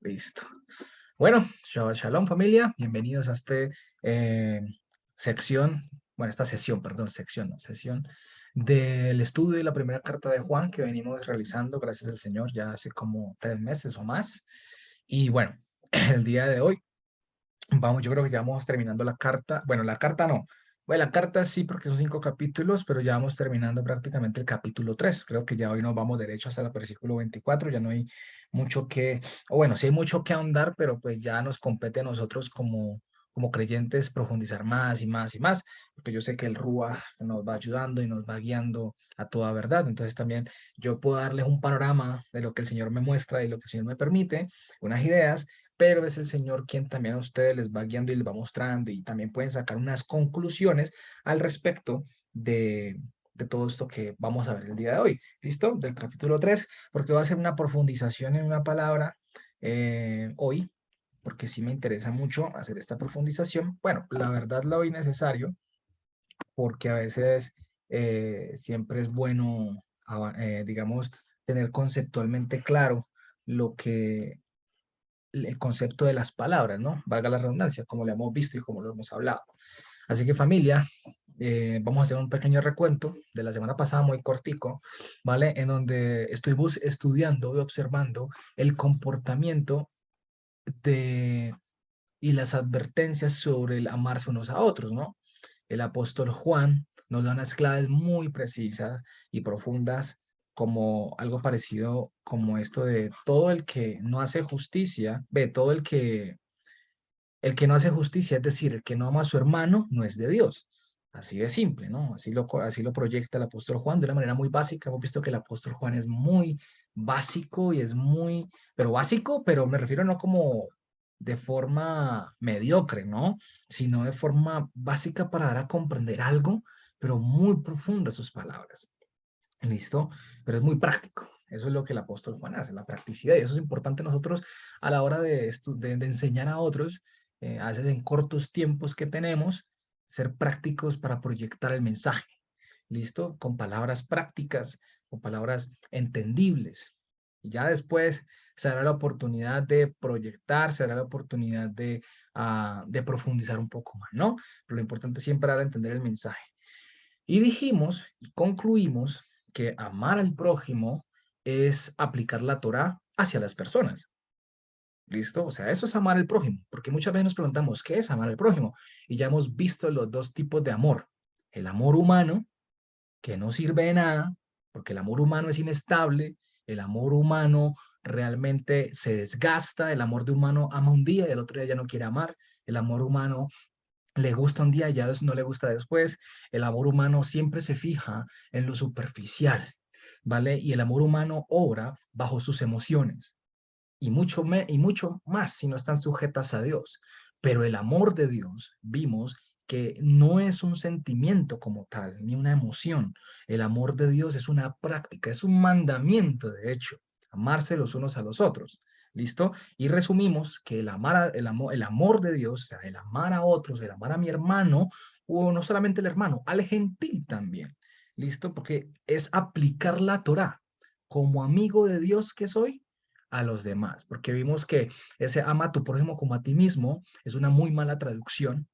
Listo. Bueno, Shabbat Shalom familia, bienvenidos a eh, esta sesión, perdón, sección, no, sesión del estudio de la primera carta de Juan que venimos realizando, gracias al Señor, ya hace como 3 meses o más. Y bueno, el día de hoy yo creo que ya vamos terminando la carta. Bueno, la carta no. Bueno, la carta sí, porque son 5 capítulos, pero ya vamos terminando prácticamente el capítulo 3. Creo que ya hoy nos vamos derecho hasta el versículo 24. Ya no hay mucho o bueno, sí hay mucho que ahondar, pero pues ya nos compete a nosotros como creyentes profundizar más y más y más, porque yo sé que el Rúa nos va ayudando y nos va guiando a toda verdad. Entonces también yo puedo darles un panorama de lo que el Señor me muestra y lo que el Señor me permite, unas ideas, pero es el Señor quien también a ustedes les va guiando y les va mostrando y también pueden sacar unas conclusiones al respecto de todo esto que vamos a ver el día de hoy. ¿Listo? Del capítulo 3, porque va a ser una profundización en una palabra hoy, porque sí me interesa mucho hacer esta profundización. Bueno, la verdad la hoy necesario, porque a veces siempre es bueno, digamos, tener conceptualmente claro lo que el concepto de las palabras, ¿no? Valga la redundancia, como lo hemos visto y como lo hemos hablado. Así que familia, vamos a hacer un pequeño recuento de la semana pasada, muy cortico, ¿vale? En donde estuvimos estudiando y observando el comportamiento de, y las advertencias sobre el amarse unos a otros, ¿no? El apóstol Juan nos da unas claves muy precisas y profundas, como algo parecido como esto de todo el que no hace justicia, todo el que no hace justicia, es decir, el que no ama a su hermano, no es de Dios. Así de simple, ¿no? Así lo proyecta el apóstol Juan de una manera muy básica. Hemos visto que el apóstol Juan es muy básico y es muy, pero básico, pero me refiero no como de forma mediocre, ¿no? Sino de forma básica para dar a comprender algo, pero muy profunda sus palabras. ¿Listo? Pero es muy práctico. Eso es lo que el apóstol Juan hace, la practicidad. Y eso es importante nosotros a la hora de enseñar a otros, a veces en cortos tiempos que tenemos, ser prácticos para proyectar el mensaje. ¿Listo? Con palabras prácticas, con palabras entendibles. Y ya después será la oportunidad de proyectar, será la oportunidad de profundizar un poco más, ¿no? Pero lo importante es siempre dar a entender el mensaje. Y dijimos y concluimos que amar al prójimo es aplicar la Torá hacia las personas. ¿Listo? O sea, eso es amar al prójimo, porque muchas veces nos preguntamos, ¿qué es amar al prójimo? Y ya hemos visto los dos tipos de amor. El amor humano, que no sirve de nada, porque el amor humano es inestable, el amor humano realmente se desgasta, el amor de humano ama un día y el otro día ya no quiere amar, el amor humano le gusta un día y ya no le gusta después. El amor humano siempre se fija en lo superficial, ¿vale? Y el amor humano obra bajo sus emociones y mucho más si no están sujetas a Dios. Pero el amor de Dios, vimos que no es un sentimiento como tal, ni una emoción. El amor de Dios es una práctica, es un mandamiento, de hecho, amarse los unos a los otros. ¿Listo? Y resumimos que el amor de Dios, o sea, el amar a otros, el amar a mi hermano, o no solamente el hermano, al gentil también. ¿Listo? Porque es aplicar la Torá. Como amigo de Dios que soy, a los demás, porque vimos que ese ama a tu prójimo como a ti mismo es una muy mala traducción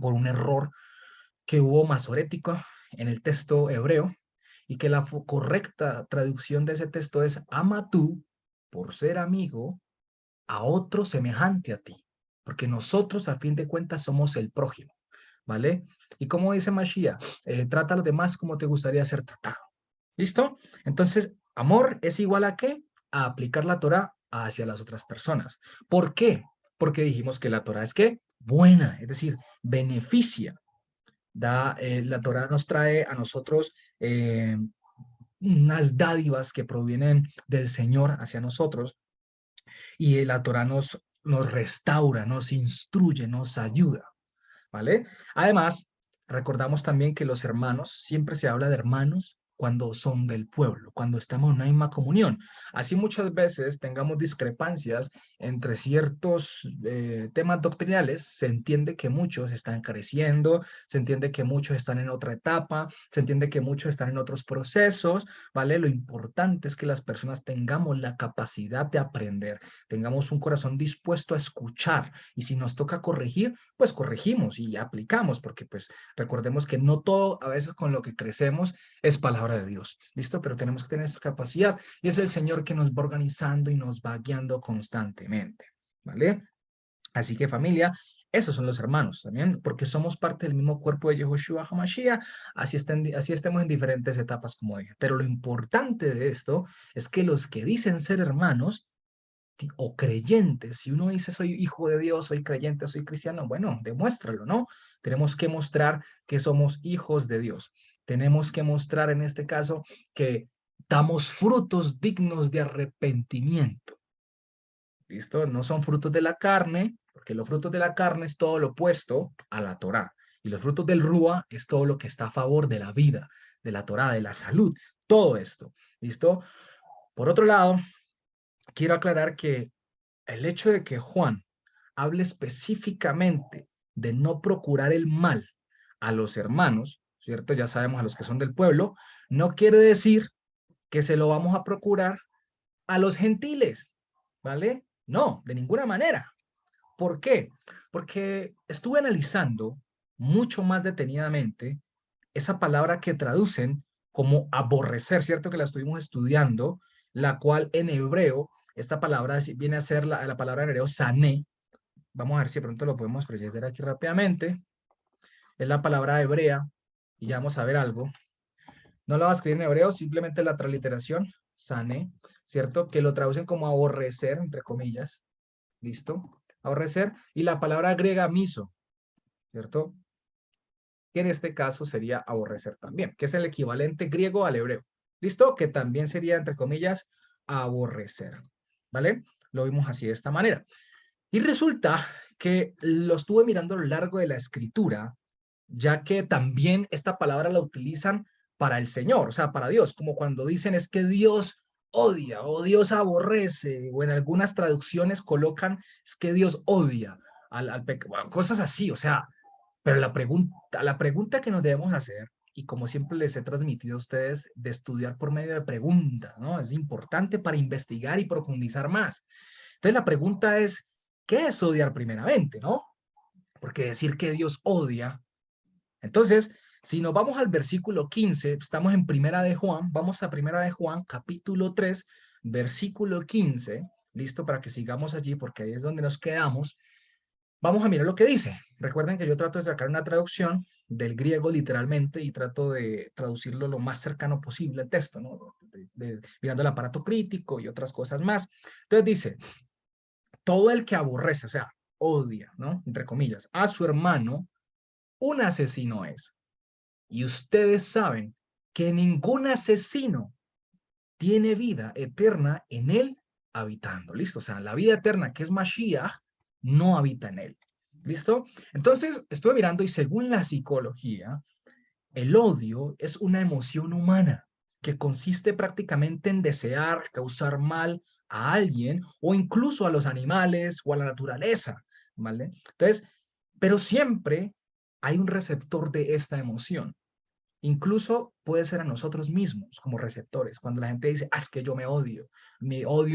por un error que hubo masorético en el texto hebreo y que la correcta traducción de ese texto es ama tú por ser amigo a otro semejante a ti, porque nosotros a fin de cuentas somos el prójimo, ¿vale? Y como dice Mashiach, trata a los demás como te gustaría ser tratado. ¿Listo? Entonces, amor es igual a qué? A aplicar la Torah hacia las otras personas. ¿Por qué? Porque dijimos que la Torah es qué? Buena, es decir, beneficia. La Torah nos trae a nosotros unas dádivas que provienen del Señor hacia nosotros y la Torah nos restaura, nos instruye, nos ayuda. ¿Vale? Además, recordamos también que los hermanos, siempre se habla de hermanos cuando son del pueblo, cuando estamos en una misma comunión. Así muchas veces tengamos discrepancias entre ciertos temas doctrinales, se entiende que muchos están creciendo, se entiende que muchos están en otra etapa, se entiende que muchos están en otros procesos, ¿vale? Lo importante es que las personas tengamos la capacidad de aprender, tengamos un corazón dispuesto a escuchar y si nos toca corregir, pues corregimos y aplicamos, porque pues recordemos que no todo a veces con lo que crecemos es palabra de Dios, ¿listo? Pero tenemos que tener esta capacidad y es el Señor que nos va organizando y nos va guiando constantemente, ¿vale? Así que familia, esos son los hermanos también, porque somos parte del mismo cuerpo de Yehoshua HaMashiach, así estemos en diferentes etapas, como dije. Pero lo importante de esto es que los que dicen ser hermanos o creyentes, si uno dice soy hijo de Dios, soy creyente, soy cristiano, bueno, demuéstralo, ¿no? Tenemos que mostrar que somos hijos de Dios. Tenemos que mostrar en este caso que damos frutos dignos de arrepentimiento. ¿Listo? No son frutos de la carne, porque los frutos de la carne es todo lo opuesto a la Torá. Y los frutos del Rúa es todo lo que está a favor de la vida, de la Torá, de la salud, todo esto. ¿Listo? Por otro lado, quiero aclarar que el hecho de que Juan hable específicamente de no procurar el mal a los hermanos, ¿cierto? Ya sabemos a los que son del pueblo, no quiere decir que se lo vamos a procurar a los gentiles, ¿vale? No, de ninguna manera. ¿Por qué? Porque estuve analizando mucho más detenidamente esa palabra que traducen como aborrecer, ¿cierto? Que la estuvimos estudiando, la cual en hebreo, esta palabra viene a ser la palabra en hebreo sané. Vamos a ver si de pronto lo podemos proyectar aquí rápidamente. Es la palabra hebrea y ya vamos a ver algo. No la va a escribir en hebreo, simplemente la transliteración, sané, ¿cierto? Que lo traducen como aborrecer, entre comillas. ¿Listo? Aborrecer. Y la palabra griega miso, ¿cierto? Que en este caso sería aborrecer también, que es el equivalente griego al hebreo. ¿Listo? Que también sería, entre comillas, aborrecer. ¿Vale? Lo vimos así de esta manera. Y resulta que lo estuve mirando a lo largo de la escritura, ya que también esta palabra la utilizan para el Señor, o sea, para Dios, como cuando dicen es que Dios odia o Dios aborrece, o en algunas traducciones colocan es que Dios odia al pecado, cosas así, o sea, pero la pregunta que nos debemos hacer, y como siempre les he transmitido a ustedes, de estudiar por medio de preguntas, ¿no? Es importante para investigar y profundizar más. Entonces la pregunta es, ¿qué es odiar primeramente, no? Porque decir que Dios odia. Entonces, si nos vamos al versículo 15, estamos en Primera de Juan, vamos a Primera de Juan, capítulo 3, versículo 15, listo, para que sigamos allí, porque ahí es donde nos quedamos. Vamos a mirar lo que dice. Recuerden que yo trato de sacar una traducción del griego literalmente y trato de traducirlo lo más cercano posible al texto, ¿no? Mirando el aparato crítico y otras cosas más. Entonces dice, todo el que aborrece, o sea, odia, ¿no? Entre comillas, a su hermano, un asesino es. Y ustedes saben que ningún asesino tiene vida eterna en él habitando. ¿Listo? O sea, la vida eterna que es Mashiach no habita en él. ¿Listo? Entonces, estuve mirando y según la psicología, el odio es una emoción humana que consiste prácticamente en desear causar mal a alguien o incluso a los animales o a la naturaleza, ¿vale? Entonces, pero siempre hay un receptor de esta emoción. Incluso puede ser a nosotros mismos como receptores, cuando la gente dice, ah, es que yo me odio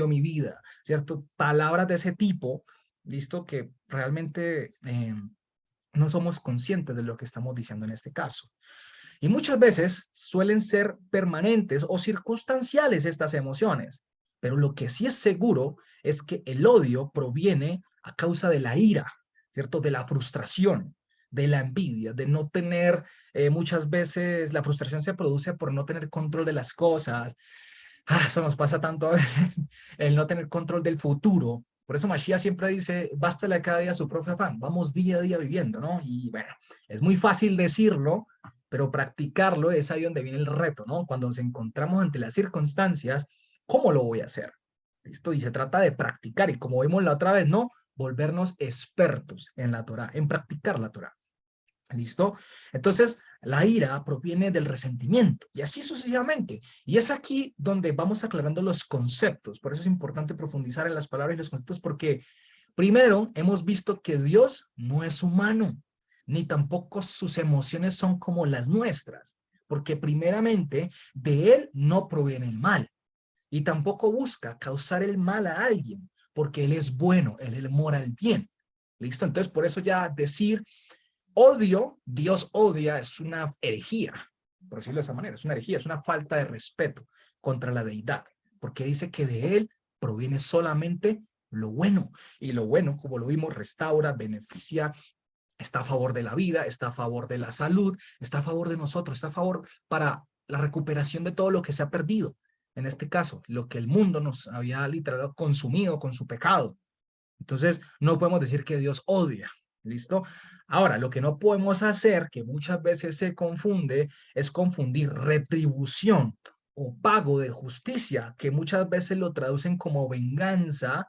mi vida, ¿cierto? Palabras de ese tipo, listo, que realmente no somos conscientes de lo que estamos diciendo en este caso. Y muchas veces suelen ser permanentes o circunstanciales estas emociones, pero lo que sí es seguro es que el odio proviene a causa de la ira, ¿cierto? De la frustración, de la envidia, de no tener, muchas veces la frustración se produce por no tener control de las cosas. Eso nos pasa tanto a veces, el no tener control del futuro. Por eso Mashiach siempre dice, bástale a cada día su propio afán, vamos día a día viviendo, ¿no? Y bueno, es muy fácil decirlo, pero practicarlo es ahí donde viene el reto, ¿no? Cuando nos encontramos ante las circunstancias, ¿cómo lo voy a hacer? ¿Listo? Y se trata de practicar, y como vimos la otra vez, ¿no? Volvernos expertos en la Torah, en practicar la Torah. ¿Listo? Entonces, La ira proviene del resentimiento y así sucesivamente. Y es aquí donde vamos aclarando los conceptos. Por eso es importante profundizar en las palabras y los conceptos porque primero hemos visto que Dios no es humano, ni tampoco sus emociones son como las nuestras, porque primeramente de Él no proviene el mal y tampoco busca causar el mal a alguien, porque Él es bueno, Él mora el bien. ¿Listo? Entonces, por eso ya decir odio, Dios odia, es una herejía, por decirlo de esa manera, es una herejía, es una falta de respeto contra la deidad, porque dice que de Él proviene solamente lo bueno, y lo bueno, como lo vimos, restaura, beneficia, está a favor de la vida, está a favor de la salud, está a favor de nosotros, está a favor para la recuperación de todo lo que se ha perdido. En este caso, lo que el mundo nos había literalmente consumido con su pecado. Entonces, no podemos decir que Dios odia. ¿Listo? Ahora, lo que no podemos hacer, que muchas veces se confunde, es confundir retribución o pago de justicia, que muchas veces lo traducen como venganza,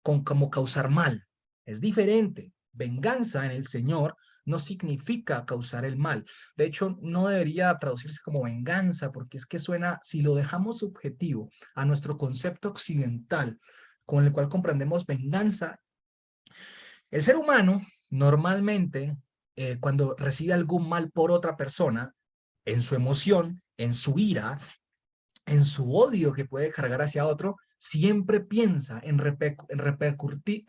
con como causar mal. Es diferente. Venganza en el Señor no significa causar el mal. De hecho, no debería traducirse como venganza, porque es que suena, si lo dejamos subjetivo a nuestro concepto occidental, con el cual comprendemos venganza, el ser humano normalmente, cuando recibe algún mal por otra persona, en su emoción, en su ira, en su odio que puede cargar hacia otro, siempre piensa en repercute,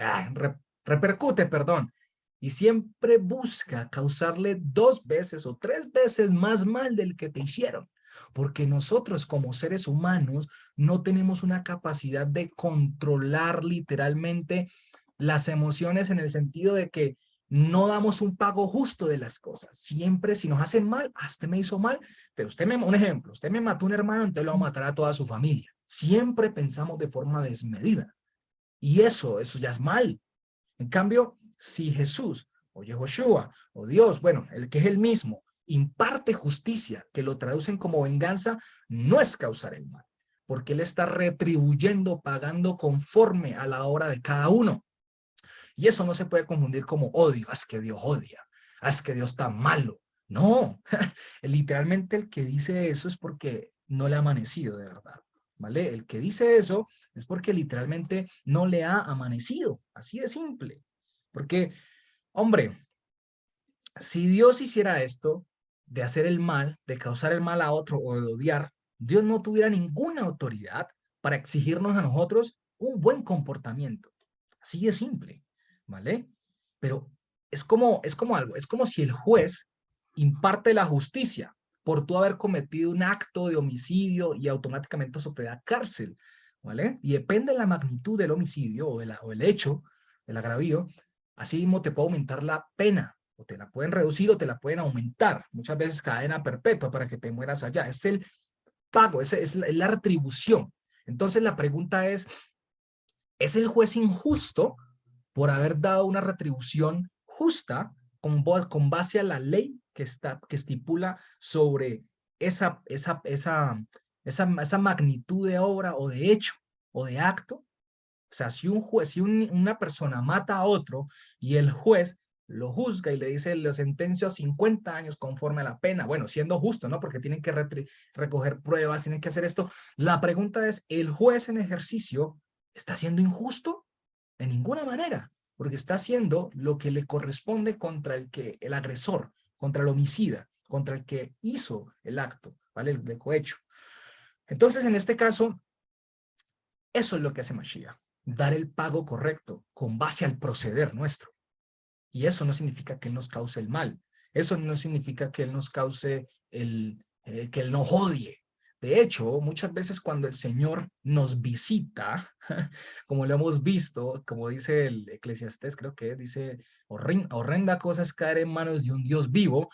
perdón, y siempre busca causarle 2 veces o 3 veces más mal del que te hicieron. Porque nosotros como seres humanos no tenemos una capacidad de controlar literalmente las emociones en el sentido de que no damos un pago justo de las cosas. Siempre si nos hacen mal, usted me hizo mal, pero un ejemplo, usted me mató un hermano, entonces lo va a matar a toda su familia. Siempre pensamos de forma desmedida. Y eso ya es mal. En cambio, si Jesús o Yehoshua o Dios, bueno, el que es el mismo, imparte justicia, que lo traducen como venganza, no es causar el mal, porque Él está retribuyendo, pagando conforme a la obra de cada uno. Y eso no se puede confundir como odio, es que Dios odia, es que Dios está malo. No, literalmente el que dice eso es porque no le ha amanecido de verdad, ¿vale? El que dice eso es porque literalmente no le ha amanecido, así de simple. Porque, hombre, si Dios hiciera esto, de hacer el mal, de causar el mal a otro o de odiar, Dios no tuviera ninguna autoridad para exigirnos a nosotros un buen comportamiento. Así de simple, ¿vale? Pero es como algo, es como si el juez imparte la justicia por tú haber cometido un acto de homicidio y automáticamente eso te da cárcel, ¿vale? Y depende de la magnitud del homicidio o el hecho, el agravio, así mismo te puede aumentar la pena o te la pueden reducir o te la pueden aumentar. Muchas veces cadena perpetua para que te mueras allá. Es el pago, es la retribución. Entonces la pregunta ¿es el juez injusto por haber dado una retribución justa con base a la ley que estipula sobre esa magnitud de obra o de hecho o de acto? O sea, si un juez, si una persona mata a otro y el juez lo juzga y le dice, lo sentencio a 50 años conforme a la pena, bueno, siendo justo, ¿no? Porque tienen que recoger pruebas, tienen que hacer esto. La pregunta es, ¿el juez en ejercicio está siendo injusto? De ninguna manera, porque está haciendo lo que le corresponde contra el agresor, contra el homicida, contra el que hizo el acto, ¿vale? El cohecho. Entonces, en este caso, eso es lo que hace Mashiach, dar el pago correcto con base al proceder nuestro. Y eso no significa que Él nos cause el mal. Eso no significa que Él nos cause que Él nos odie. De hecho, muchas veces cuando el Señor nos visita, como lo hemos visto, como dice el Eclesiastés, creo que dice, horrenda cosa es caer en manos de un Dios vivo.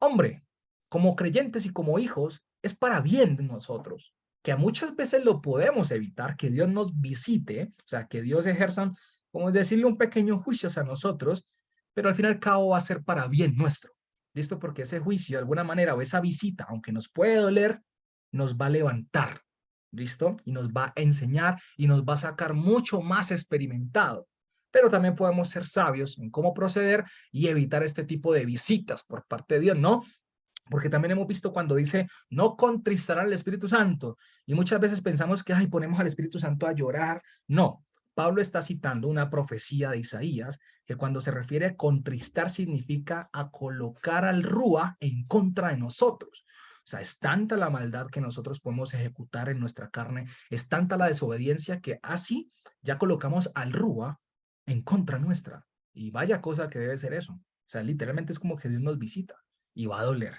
Hombre, como creyentes y como hijos, es para bien de nosotros, que a muchas veces lo podemos evitar, que Dios nos visite, o sea, que Dios ejerza, como decirle, un pequeño juicio hacia nosotros, pero al fin y al cabo va a ser para bien nuestro. ¿Listo? Porque ese juicio, de alguna manera, o esa visita, aunque nos puede doler, nos va a levantar. ¿Listo? Y nos va a enseñar y nos va a sacar mucho más experimentado. Pero también podemos ser sabios en cómo proceder y evitar este tipo de visitas por parte de Dios, ¿no? Porque también hemos visto cuando dice, no contristarán al Espíritu Santo. Y muchas veces pensamos que, ay, ponemos al Espíritu Santo a llorar. No, Pablo está citando una profecía de Isaías, que cuando se refiere a contristar significa a colocar al Rúa en contra de nosotros. O sea, es tanta la maldad que nosotros podemos ejecutar en nuestra carne, es tanta la desobediencia que así ya colocamos al Rúa en contra nuestra. Y vaya cosa que debe ser eso. O sea, literalmente es como que Dios nos visita y va a doler.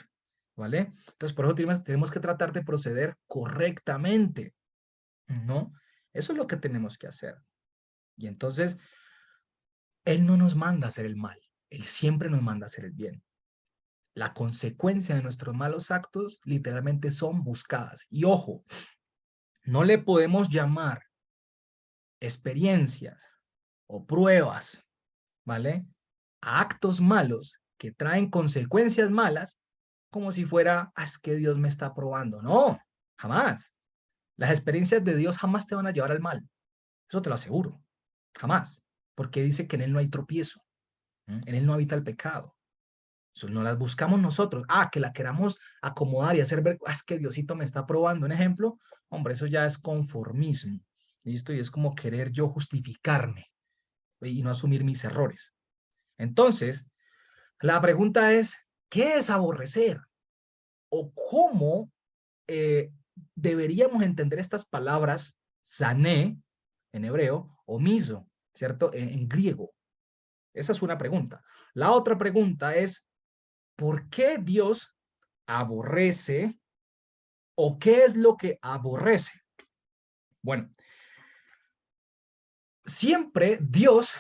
¿Vale? Entonces, por eso tenemos que tratar de proceder correctamente, ¿no? Eso es lo que tenemos que hacer. Y entonces, Él no nos manda a hacer el mal, Él siempre nos manda a hacer el bien. La consecuencia de nuestros malos actos literalmente son buscadas. Y ojo, no le podemos llamar experiencias o pruebas, ¿vale? A actos malos que traen consecuencias malas como si fuera, ah, es que Dios me está probando. No, jamás. Las experiencias de Dios jamás te van a llevar al mal. Eso te lo aseguro. Jamás. Porque dice que en Él no hay tropiezo. En Él no habita el pecado. Eso no las buscamos nosotros. Ah, que la queramos acomodar y hacer ver, ah, es que Diosito me está probando. Un ejemplo, hombre, eso ya es conformismo. ¿Listo? Y es como querer yo justificarme y no asumir mis errores. Entonces, la pregunta es, ¿qué es aborrecer? ¿O cómo eh, deberíamos entender estas palabras sané en hebreo o miso, ¿cierto? En griego. Esa es una pregunta. La otra pregunta es, ¿por qué Dios aborrece o qué es lo que aborrece? Bueno, siempre Dios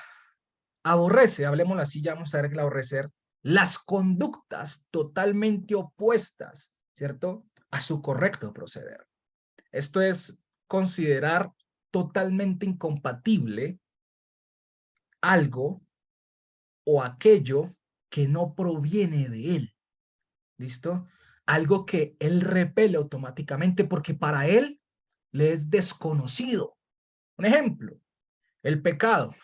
aborrece, hablemoslo así, ya vamos a ver que el aborrecer, las conductas totalmente opuestas, ¿cierto? A su correcto proceder. Esto es considerar totalmente incompatible algo o aquello que no proviene de él. ¿Listo? Algo que él repele automáticamente porque para él le es desconocido. Un ejemplo, el pecado.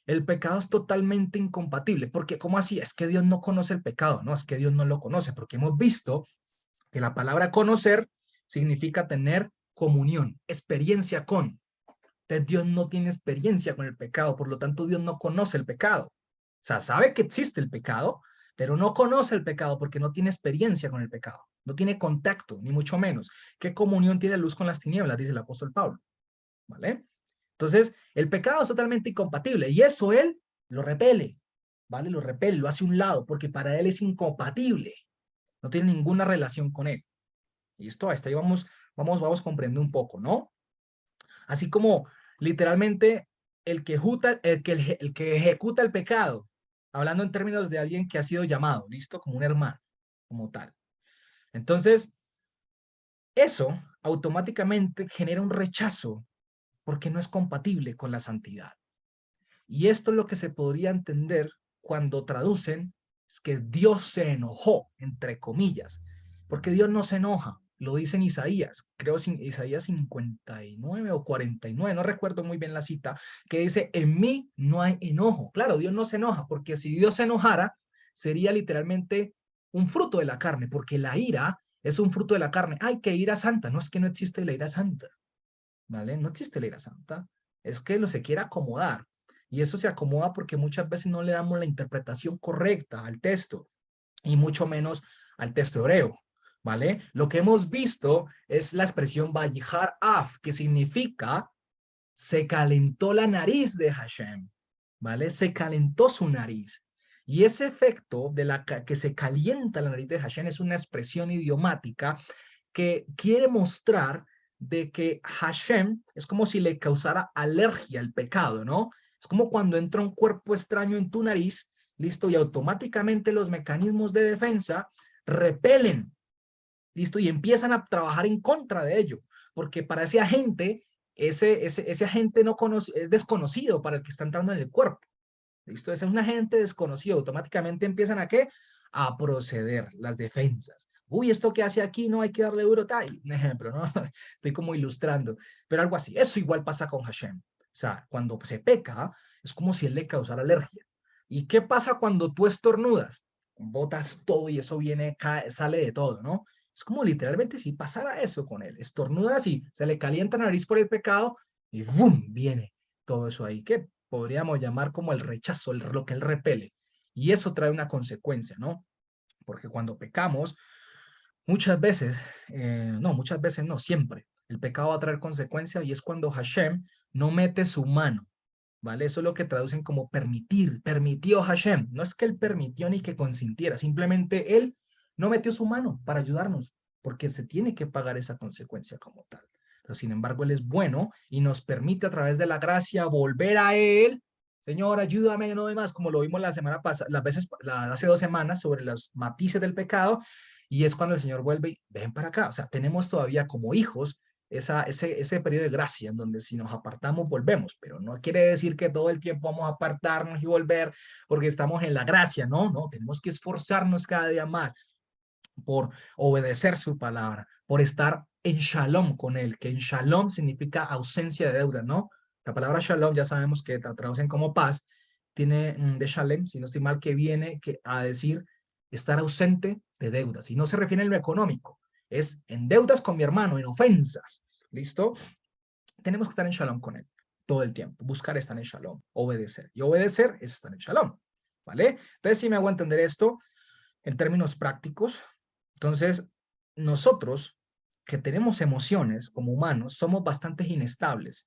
El pecado es totalmente incompatible, porque ¿cómo así? Es que Dios no conoce el pecado, no, es que Dios no lo conoce, porque hemos visto que la palabra conocer significa tener comunión, experiencia con. Entonces Dios no tiene experiencia con el pecado, por lo tanto Dios no conoce el pecado. O sea, sabe que existe el pecado, pero no conoce el pecado porque no tiene experiencia con el pecado, no tiene contacto, ni mucho menos. ¿Qué comunión tiene la luz con las tinieblas? Dice el apóstol Pablo, ¿vale? Entonces, el pecado es totalmente incompatible y eso él lo repele, ¿vale? Lo repele, lo hace a un lado porque para él es incompatible, no tiene ninguna relación con él. ¿Listo? Hasta ahí vamos comprendiendo un poco, ¿no? Así como literalmente el que ejecuta el pecado, hablando en términos de alguien que ha sido llamado, ¿listo? Como un hermano, como tal. Entonces, eso automáticamente genera un rechazo porque no es compatible con la santidad. Y esto es lo que se podría entender cuando traducen es que Dios se enojó, entre comillas, porque Dios no se enoja, lo dice en Isaías, creo Isaías 59 o 49, no recuerdo muy bien la cita, que dice, en mí no hay enojo. Claro, Dios no se enoja, porque si Dios se enojara, sería literalmente un fruto de la carne, porque la ira es un fruto de la carne. Ay, que ira santa, no es que no existe la ira santa, ¿vale? No existe la ira santa, es que lo se quiere acomodar. Y eso se acomoda porque muchas veces no le damos la interpretación correcta al texto y mucho menos al texto hebreo, ¿vale? Lo que hemos visto es la expresión Vayihar Af, que significa se calentó la nariz de Hashem, ¿vale? Se calentó su nariz. Y ese efecto de que se calienta la nariz de Hashem es una expresión idiomática que quiere mostrar de que Hashem es como si le causara alergia al pecado, ¿no? Es como cuando entra un cuerpo extraño en tu nariz, listo, y automáticamente los mecanismos de defensa repelen, listo, y empiezan a trabajar en contra de ello, porque para ese agente, ese agente no conoce, es desconocido para el que está entrando en el cuerpo, listo, ese es un agente desconocido, automáticamente empiezan a ¿qué? A proceder las defensas. Uy, esto que hace aquí no hay que darle duro, tal. Un ejemplo, ¿no? Estoy como ilustrando, pero algo así. Eso igual pasa con Hashem. O sea, cuando se peca, es como si él le causara alergia. ¿Y qué pasa cuando tú estornudas? botas todo y eso viene, sale de todo, ¿no? Es como literalmente si pasara eso con él. Estornuda así, se le calienta la nariz por el pecado y ¡bum! Viene todo eso ahí, que podríamos llamar como el rechazo, lo que él repele. Y eso trae una consecuencia, ¿no? Porque cuando pecamos, muchas veces, no, muchas veces no, siempre, el pecado va a traer consecuencias y es cuando Hashem no mete su mano, ¿vale? Eso es lo que traducen como permitir, permitió Hashem. No es que él permitió ni que consintiera, simplemente él no metió su mano para ayudarnos, porque se tiene que pagar esa consecuencia como tal. Pero sin embargo, él es bueno y nos permite a través de la gracia volver a él. Señor, ayúdame, no demás, como lo vimos la semana pasada, hace 2 semanas sobre los matices del pecado, y es cuando el Señor vuelve y ven para acá. O sea, tenemos todavía como hijos ese periodo de gracia en donde si nos apartamos volvemos, pero no quiere decir que todo el tiempo vamos a apartarnos y volver porque estamos en la gracia, no, no, tenemos que esforzarnos cada día más por obedecer su palabra, por estar en shalom con él, que en shalom significa ausencia de deuda, ¿no? La palabra shalom ya sabemos que la traducen como paz, tiene de shalem, si no estoy mal, que viene a decir estar ausente de deudas, y no se refiere en lo económico, es en deudas con mi hermano, en ofensas, ¿listo? Tenemos que estar en shalom con él todo el tiempo, buscar estar en shalom, obedecer, y obedecer es estar en shalom, ¿vale? Entonces, si me hago entender esto en términos prácticos, entonces nosotros que tenemos emociones como humanos somos bastante inestables.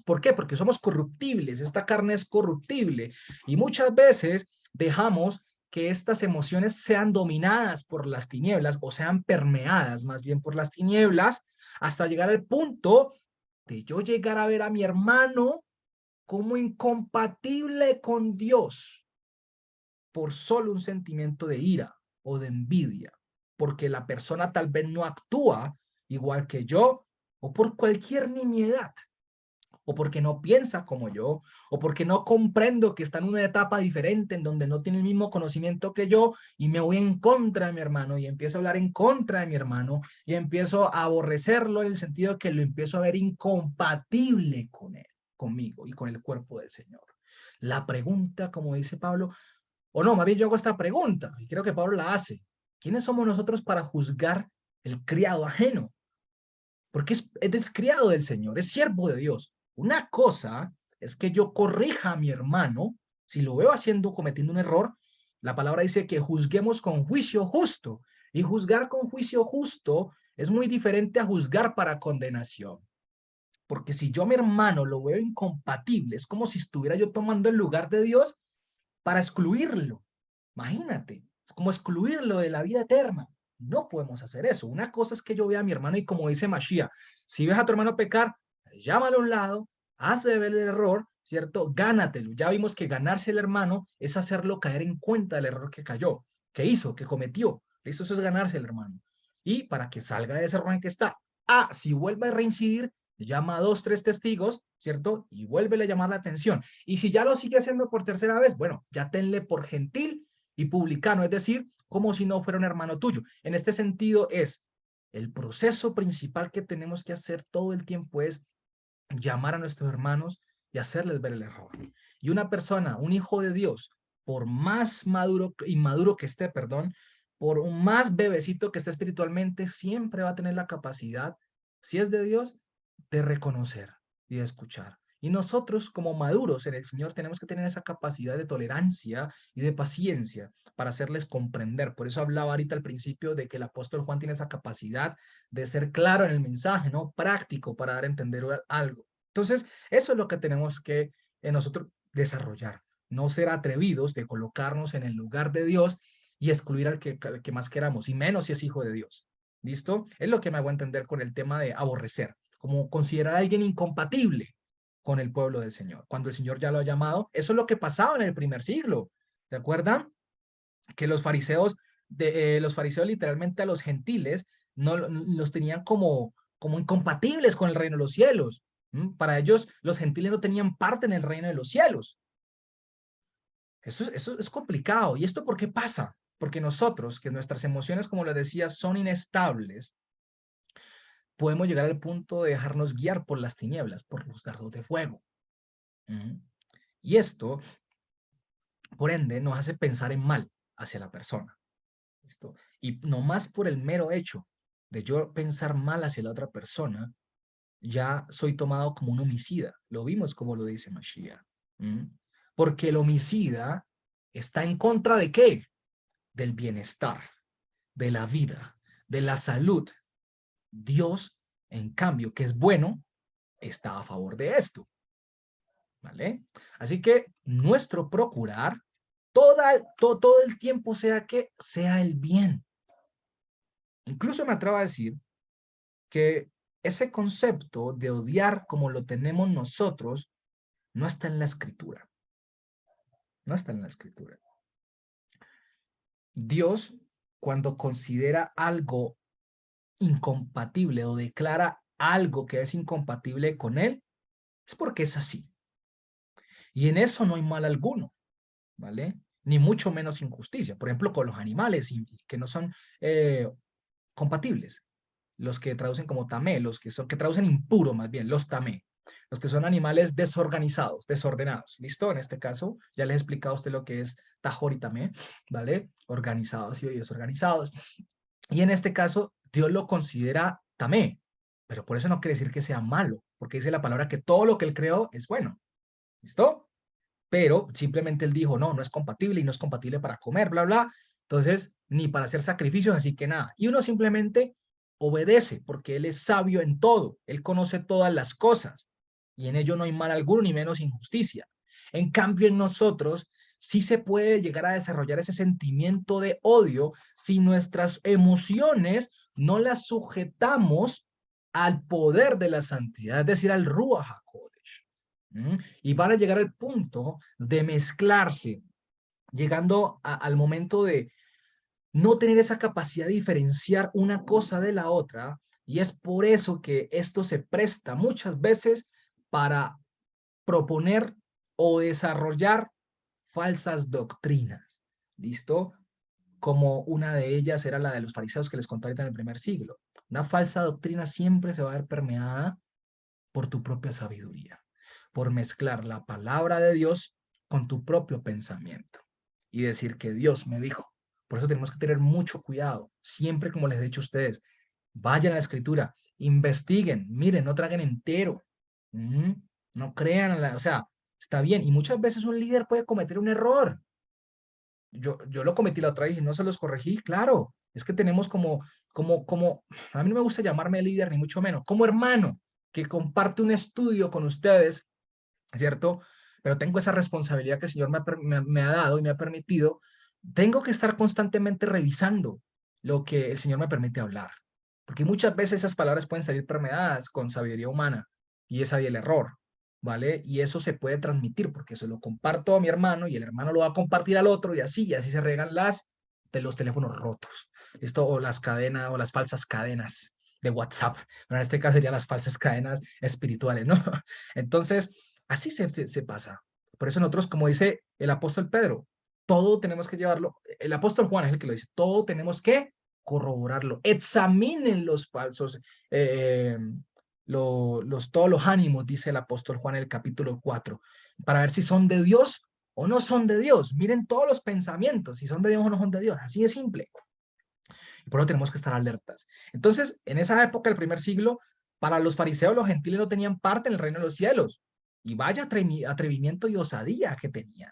¿Por qué? Porque somos corruptibles, esta carne es corruptible y muchas veces dejamos que estas emociones sean dominadas por las tinieblas o sean permeadas más bien por las tinieblas hasta llegar al punto de yo llegar a ver a mi hermano como incompatible con Dios por solo un sentimiento de ira o de envidia, porque la persona tal vez no actúa igual que yo, o por cualquier nimiedad, o porque no piensa como yo, o porque no comprendo que está en una etapa diferente en donde no tiene el mismo conocimiento que yo, y me voy en contra de mi hermano, y empiezo a hablar en contra de mi hermano, y empiezo a aborrecerlo en el sentido que lo empiezo a ver incompatible con él, conmigo y con el cuerpo del Señor. La pregunta, como dice Pablo, o no, más bien yo hago esta pregunta, y creo que Pablo la hace. ¿Quiénes somos nosotros para juzgar el criado ajeno? Porque es descriado del Señor, es siervo de Dios. Una cosa es que yo corrija a mi hermano, si lo veo haciendo, cometiendo un error, la palabra dice que juzguemos con juicio justo, y juzgar con juicio justo es muy diferente a juzgar para condenación. Porque si yo a mi hermano lo veo incompatible, es como si estuviera yo tomando el lugar de Dios para excluirlo. Imagínate, es como excluirlo de la vida eterna. No podemos hacer eso. Una cosa es que yo vea a mi hermano y como dice Mashiach, si ves a tu hermano pecar, llámalo a un lado, haz de ver el error, ¿cierto? Gánatelo. Ya vimos que ganarse el hermano es hacerlo caer en cuenta del error que cayó, que hizo, que cometió. Eso es ganarse el hermano. Y para que salga de ese error en que está. Ah, si vuelve a reincidir, llama a 2, 3 testigos, ¿cierto? Y vuelve a llamar la atención. Y si ya lo sigue haciendo por tercera vez, bueno, ya tenle por gentil y publicano, es decir, como si no fuera un hermano tuyo. En este sentido es el proceso principal que tenemos que hacer todo el tiempo es llamar a nuestros hermanos y hacerles ver el error. Y una persona, un hijo de Dios, por más inmaduro que esté, perdón, por un más bebecito que esté espiritualmente, siempre va a tener la capacidad, si es de Dios, de reconocer y de escuchar. Y nosotros, como maduros en el Señor, tenemos que tener esa capacidad de tolerancia y de paciencia para hacerles comprender. Por eso hablaba ahorita al principio de que el apóstol Juan tiene esa capacidad de ser claro en el mensaje, ¿no? Práctico para dar a entender algo. Entonces, eso es lo que tenemos que nosotros desarrollar. No ser atrevidos de colocarnos en el lugar de Dios y excluir al que más queramos, y menos si es hijo de Dios. ¿Listo? Es lo que me hago entender con el tema de aborrecer, como considerar a alguien incompatible con el pueblo del Señor, cuando el Señor ya lo ha llamado. Eso es lo que pasaba en el primer siglo. ¿Se acuerdan? Que los fariseos literalmente a los gentiles no los tenían como incompatibles con el reino de los cielos. Para ellos los gentiles no tenían parte en el reino de los cielos. Eso es complicado. ¿Y esto por qué pasa? Porque nosotros, que nuestras emociones, como les decía, son inestables, podemos llegar al punto de dejarnos guiar por las tinieblas, por los dardos de fuego. Y esto, por ende, nos hace pensar en mal, hacia la persona. ¿Listo? Y no más por el mero hecho de yo pensar mal hacia la otra persona, ya soy tomado como un homicida. Lo vimos como lo dice Mashiach. ¿Mm? Porque el homicida está en contra de ¿qué? Del bienestar, de la vida, de la salud. Dios, en cambio, que es bueno, está a favor de esto. ¿Vale? Así que nuestro procurar todo el tiempo sea que sea el bien. Incluso me atrevo a decir que ese concepto de odiar como lo tenemos nosotros no está en la escritura. No está en la escritura. Dios, cuando considera algo incompatible o declara algo que es incompatible con él, es porque es así. Y en eso no hay mal alguno, ¿vale? Ni mucho menos injusticia. Por ejemplo, con los animales que no son compatibles. Los que traducen como tamé, los que traducen impuro más bien, los tamé. Los que son animales desorganizados, desordenados. ¿Listo? En este caso, ya les he explicado a usted lo que es tajor y tamé, ¿vale? Organizados y desorganizados. Y en este caso, Dios lo considera tamé, pero por eso no quiere decir que sea malo, porque dice la palabra que todo lo que él creó es bueno. ¿Listo? Pero simplemente él dijo, no, no es compatible y no es compatible para comer, bla, bla. Entonces, ni para hacer sacrificios, así que nada. Y uno simplemente obedece, porque él es sabio en todo, él conoce todas las cosas, y en ello no hay mal alguno, ni menos injusticia. En cambio, en nosotros sí se puede llegar a desarrollar ese sentimiento de odio si nuestras emociones no las sujetamos al poder de la santidad, es decir, al Ruach HaKodesh. Y van a llegar al punto de mezclarse, llegando al momento de no tener esa capacidad de diferenciar una cosa de la otra, y es por eso que esto se presta muchas veces para proponer o desarrollar falsas doctrinas. ¿Listo? Como una de ellas era la de los fariseos que les conté ahorita en el primer siglo. Una falsa doctrina siempre se va a ver permeada por tu propia sabiduría, por mezclar la palabra de Dios con tu propio pensamiento y decir que Dios me dijo. Por eso tenemos que tener mucho cuidado. Siempre, como les he dicho a ustedes, vayan a la escritura, investiguen, miren, no traguen entero. No crean, o sea, está bien. Y muchas veces un líder puede cometer un error. Yo lo cometí la otra vez y no se los corregí, claro. Es que tenemos a mí no me gusta llamarme líder ni mucho menos, como hermano que comparte un estudio con ustedes, ¿cierto? Pero tengo esa responsabilidad que el Señor me ha dado y me ha permitido. Tengo que estar constantemente revisando lo que el Señor me permite hablar, porque muchas veces esas palabras pueden salir permeadas con sabiduría humana y es ahí el error, ¿vale? Y eso se puede transmitir porque se lo comparto a mi hermano y el hermano lo va a compartir al otro y así se regan de los teléfonos rotos, esto o las cadenas o las falsas cadenas de WhatsApp, pero en este caso serían las falsas cadenas espirituales, ¿no? Entonces, así se pasa. Por eso nosotros, como dice el apóstol Pedro, todo tenemos que llevarlo, el apóstol Juan es el que lo dice, todo tenemos que corroborarlo. Examinen los falsos, todos los ánimos, dice el apóstol Juan en el capítulo 4, para ver si son de Dios o no son de Dios. Miren todos los pensamientos, si son de Dios o no son de Dios. Así de simple. Y por eso tenemos que estar alertas. Entonces, en esa época, el primer siglo, para los fariseos, los gentiles no tenían parte en el reino de los cielos. Y vaya atrevimiento y osadía que tenían.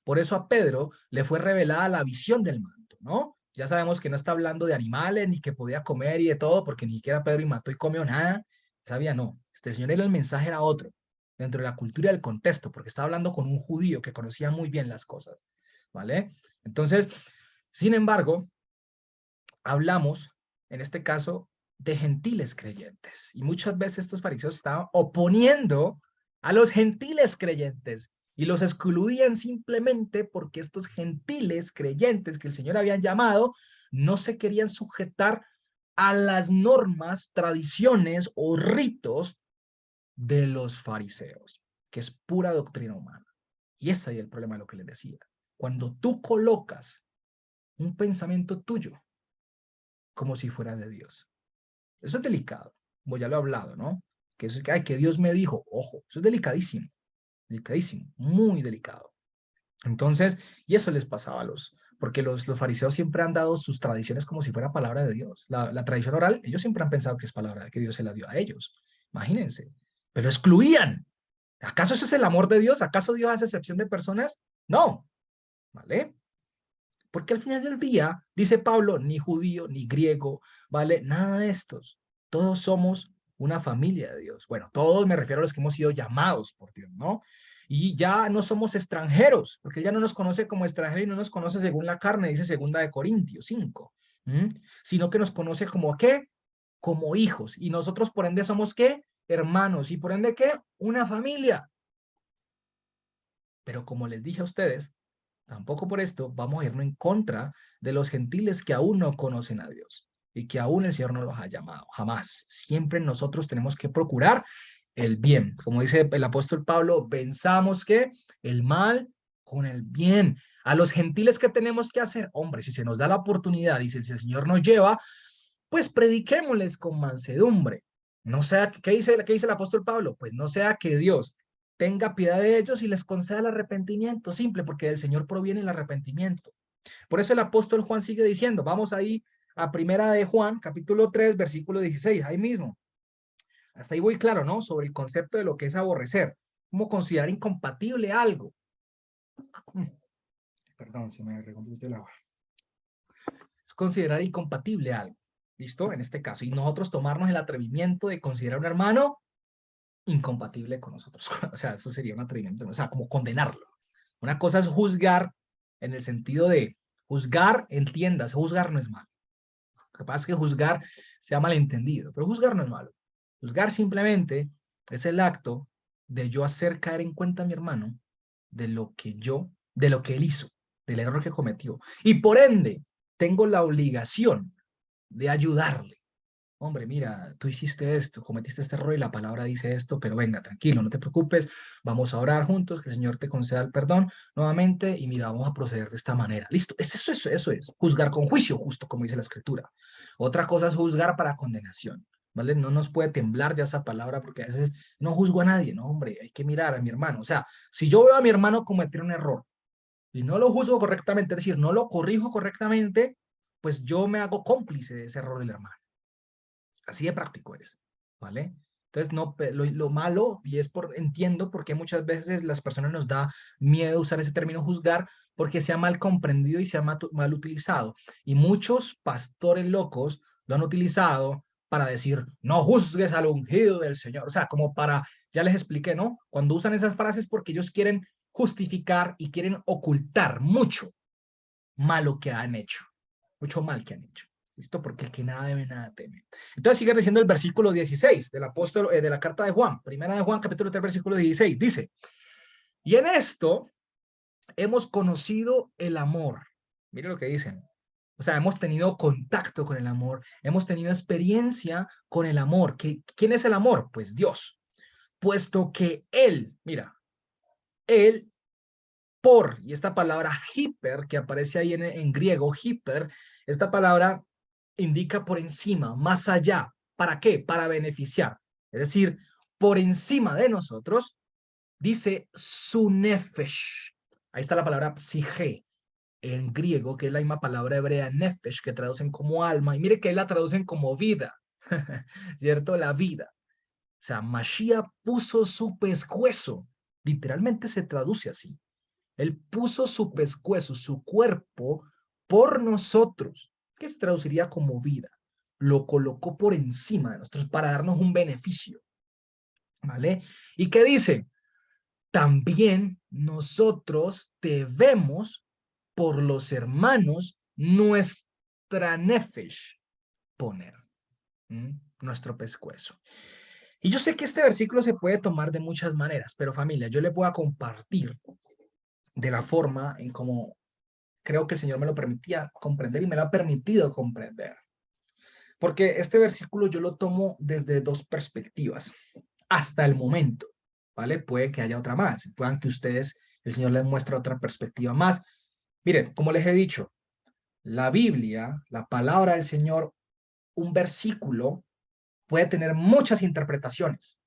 Por eso a Pedro le fue revelada la visión del manto, ¿no? Ya sabemos que no está hablando de animales, ni que podía comer y de todo, porque ni siquiera Pedro y mató y comió nada. Sabía, no. Este señor era el mensaje, era otro, dentro de la cultura y del contexto, porque estaba hablando con un judío que conocía muy bien las cosas, ¿vale? Entonces, sin embargo, hablamos, en este caso, de gentiles creyentes. Y muchas veces estos fariseos estaban oponiendo a los gentiles creyentes y los excluían simplemente porque estos gentiles creyentes que el Señor había llamado no se querían sujetar a las normas, tradiciones o ritos de los fariseos, que es pura doctrina humana. Y ese es el problema de lo que les decía. Cuando tú colocas un pensamiento tuyo como si fuera de Dios. Eso es delicado, como ya lo he hablado, ¿no? Que eso es que, ay, que Dios me dijo, ojo, eso es delicadísimo, delicadísimo, muy delicado. Entonces, y eso les pasaba porque los fariseos siempre han dado sus tradiciones como si fuera palabra de Dios. La tradición oral, ellos siempre han pensado que es palabra, que Dios se la dio a ellos. Imagínense. Pero excluían. ¿Acaso ese es el amor de Dios? ¿Acaso Dios hace excepción de personas? No. ¿Vale? Porque al final del día, dice Pablo, ni judío, ni griego, ¿vale? Nada de estos. Todos somos una familia de Dios. Bueno, todos me refiero a los que hemos sido llamados por Dios, ¿no? Y ya no somos extranjeros, porque Él ya no nos conoce como extranjeros y no nos conoce según la carne, dice segunda de Corintios 5, sino que nos conoce como ¿qué? Como hijos. Y nosotros por ende somos ¿qué? Hermanos. Y por ende ¿qué? Una familia. Pero como les dije a ustedes, tampoco por esto vamos a irnos en contra de los gentiles que aún no conocen a Dios y que aún el Señor no los ha llamado. Jamás. Siempre nosotros tenemos que procurar el bien. Como dice el apóstol Pablo, venzamos que el mal con el bien. A los gentiles, ¿qué tenemos que hacer? Hombre, si se nos da la oportunidad y si el Señor nos lleva, pues prediquémosles con mansedumbre. No sea, qué dice el apóstol Pablo? Pues no sea que Dios tenga piedad de ellos y les conceda el arrepentimiento, simple, porque del Señor proviene el arrepentimiento. Por eso el apóstol Juan sigue diciendo, vamos ahí a primera de Juan, capítulo 3, versículo 16, ahí mismo. Hasta ahí voy claro, ¿no? Sobre el concepto de lo que es aborrecer, cómo considerar incompatible algo. Perdón, se me recompletó el agua. Es considerar incompatible algo. ¿Listo? En este caso. Y nosotros tomarnos el atrevimiento de considerar a un hermano incompatible con nosotros. O sea, eso sería un atrevimiento. O sea, como condenarlo. Una cosa es juzgar en el sentido de juzgar, entiendas, juzgar no es malo. Lo que pasa es que juzgar se ha malentendido, pero juzgar no es malo. Juzgar simplemente es el acto de yo hacer caer en cuenta a mi hermano de lo que él hizo, del error que cometió. Y por ende, tengo la obligación de ayudarle. Hombre, mira, tú hiciste esto, cometiste este error y la palabra dice esto, pero venga, tranquilo, no te preocupes, vamos a orar juntos, que el Señor te conceda el perdón nuevamente y mira, vamos a proceder de esta manera. Listo, eso es, juzgar con juicio, justo como dice la Escritura. Otra cosa es juzgar para condenación, ¿vale? No nos puede temblar ya esa palabra porque a veces no juzgo a nadie, no, hombre, hay que mirar a mi hermano. O sea, si yo veo a mi hermano cometer un error y no lo juzgo correctamente, es decir, no lo corrijo correctamente, pues yo me hago cómplice de ese error del hermano. Así de práctico es, ¿vale? Entonces, no, lo malo, y es entiendo por qué muchas veces las personas nos da miedo usar ese término juzgar, porque se ha mal comprendido y se ha mal utilizado. Y muchos pastores locos lo han utilizado para decir, no juzgues al ungido del Señor. O sea, como para, ya les expliqué, ¿no? Cuando usan esas frases porque ellos quieren justificar y quieren ocultar mucho malo que han hecho, mucho mal que han hecho. ¿Listo? Porque el que nada debe, nada teme. Entonces sigue diciendo el versículo 16 del apóstol, de la carta de Juan, primera de Juan, capítulo 3, versículo 16, dice, y en esto hemos conocido el amor. Mire lo que dicen. O sea, hemos tenido contacto con el amor, hemos tenido experiencia con el amor. ¿Quién es el amor? Pues Dios. Puesto que Él, mira, Él y esta palabra hiper que aparece ahí en griego, hiper, esta palabra indica por encima, más allá. ¿Para qué? Para beneficiar. Es decir, por encima de nosotros, dice su nefesh. Ahí está la palabra psige en griego, que es la misma palabra hebrea nefesh, que traducen como alma. Y mire que la traducen como vida, ¿cierto? La vida. O sea, Mashiach puso su pescuezo. Literalmente se traduce así. Él puso su pescuezo, su cuerpo, por nosotros, que se traduciría como vida. Lo colocó por encima de nosotros para darnos un beneficio. ¿Vale? ¿Y qué dice? También nosotros debemos, por los hermanos, nuestra nefesh poner, nuestro pescuezo. Y yo sé que este versículo se puede tomar de muchas maneras, pero familia, yo les voy a compartir de la forma en cómo creo que el Señor me lo permitía comprender y me lo ha permitido comprender. Porque este versículo yo lo tomo desde dos perspectivas, hasta el momento, ¿vale? Puede que haya otra más, puedan que ustedes, el Señor les muestre otra perspectiva más. Miren, como les he dicho, la Biblia, la palabra del Señor, un versículo puede tener muchas interpretaciones.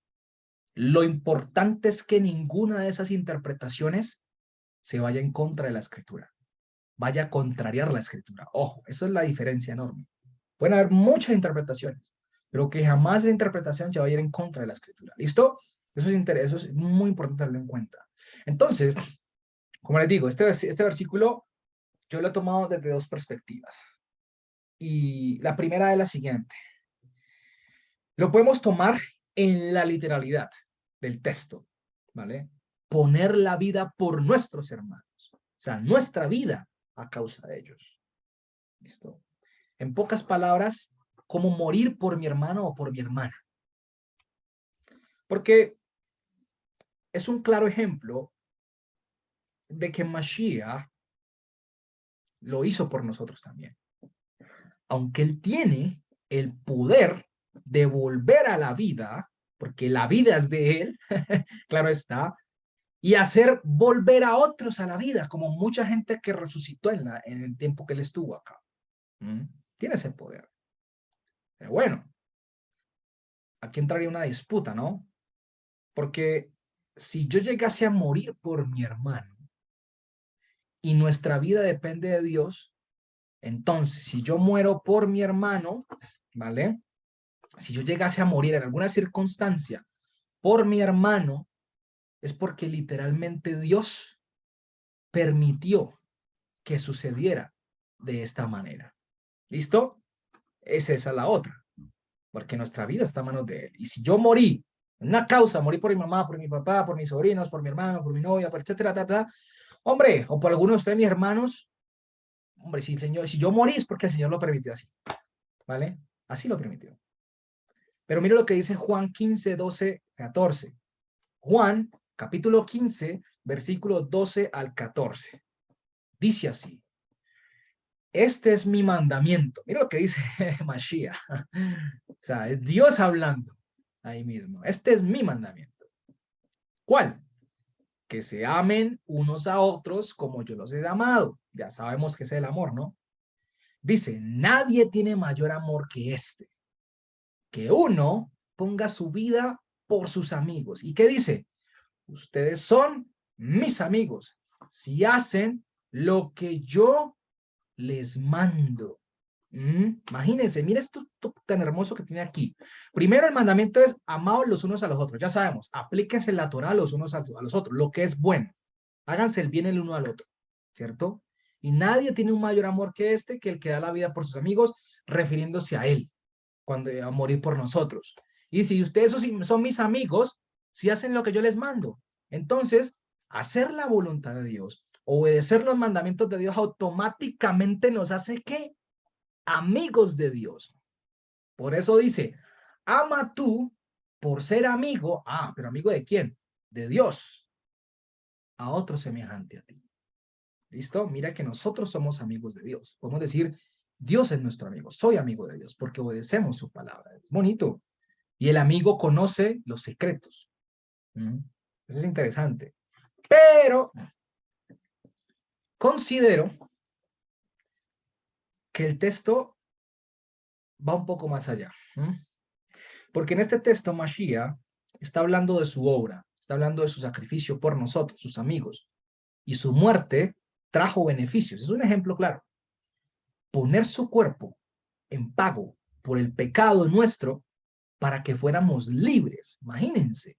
Lo importante es que ninguna de esas interpretaciones se vaya en contra de la Escritura. vaya a contrariar la escritura. Ojo, esa es la diferencia enorme. Pueden haber muchas interpretaciones, pero que jamás la interpretación se va a ir en contra de la escritura. ¿Listo? Eso es muy importante tenerlo en cuenta. Entonces, como les digo, este versículo yo lo he tomado desde dos perspectivas. Y la primera es la siguiente. Lo podemos tomar en la literalidad del texto, ¿vale? Poner la vida por nuestros hermanos. O sea, nuestra vida a causa de ellos. ¿Listo? En pocas palabras, como morir por mi hermano o por mi hermana. Porque es un claro ejemplo de que Mashiach lo hizo por nosotros también. Aunque él tiene el poder de volver a la vida, porque la vida es de él, claro está, y hacer volver a otros a la vida, como mucha gente que resucitó en el tiempo que él estuvo acá. ¿Mm? Tiene ese poder. Pero bueno, aquí entraría una disputa, ¿no? Porque si yo llegase a morir por mi hermano y nuestra vida depende de Dios, entonces si yo muero por mi hermano, ¿vale? Si yo llegase a morir en alguna circunstancia por mi hermano, es porque literalmente Dios permitió que sucediera de esta manera. ¿Listo? Esa es la otra, porque nuestra vida está en manos de Él. Y si yo morí en una causa, morí por mi mamá, por mi papá, por mis sobrinos, por mi hermano, por mi novia, por etcétera, hombre, o por alguno de ustedes, mis hermanos, hombre, si, señor, si yo morí es porque el Señor lo permitió así, ¿vale? Así lo permitió. Pero mire lo que dice Juan 15, 12, 14. Juan, capítulo 15, versículo 12 al 14. Dice así. Este es mi mandamiento. Mira lo que dice Mashiach. O sea, es Dios hablando ahí mismo. Este es mi mandamiento. ¿Cuál? Que se amen unos a otros como yo los he amado. Ya sabemos que es el amor, ¿no? Dice, nadie tiene mayor amor que este, que uno ponga su vida por sus amigos. ¿Y qué dice? Ustedes son mis amigos si hacen lo que yo les mando. Imagínense, mira esto tan hermoso que tiene aquí. Primero, el mandamiento es amados los unos a los otros. Ya sabemos, aplíquense la Torah los unos a los otros, lo que es bueno. Háganse el bien el uno al otro, ¿cierto? Y nadie tiene un mayor amor que este, que el que da la vida por sus amigos, refiriéndose a él, cuando a morir por nosotros. Y si ustedes son mis amigos, si hacen lo que yo les mando, entonces, hacer la voluntad de Dios, obedecer los mandamientos de Dios, automáticamente nos hace ¿qué? Amigos de Dios. Por eso dice, ama tú por ser amigo, pero amigo de quién? De Dios, a otro semejante a ti. ¿Listo? Mira que nosotros somos amigos de Dios. Podemos decir, Dios es nuestro amigo, soy amigo de Dios, porque obedecemos su palabra. Es bonito. Y el amigo conoce los secretos. Eso es interesante. Pero considero que el texto va un poco más allá. Porque en este texto Mashiach está hablando de su obra, está hablando de su sacrificio por nosotros, sus amigos, y su muerte trajo beneficios. Es un ejemplo claro. Poner su cuerpo en pago por el pecado nuestro para que fuéramos libres. Imagínense,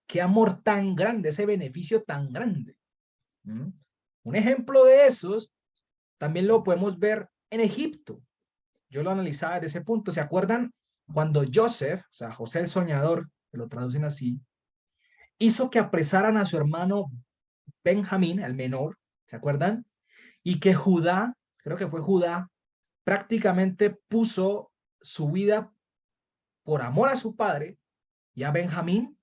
qué amor tan grande, ese beneficio tan grande. Un ejemplo de esos también lo podemos ver en Egipto. Yo lo analizaba desde ese punto. ¿Se acuerdan cuando Joseph, o sea, José el soñador, que lo traducen así, hizo que apresaran a su hermano Benjamín, el menor, ¿se acuerdan? Y que Judá, creo que fue Judá, prácticamente puso su vida por amor a su padre y a Benjamín,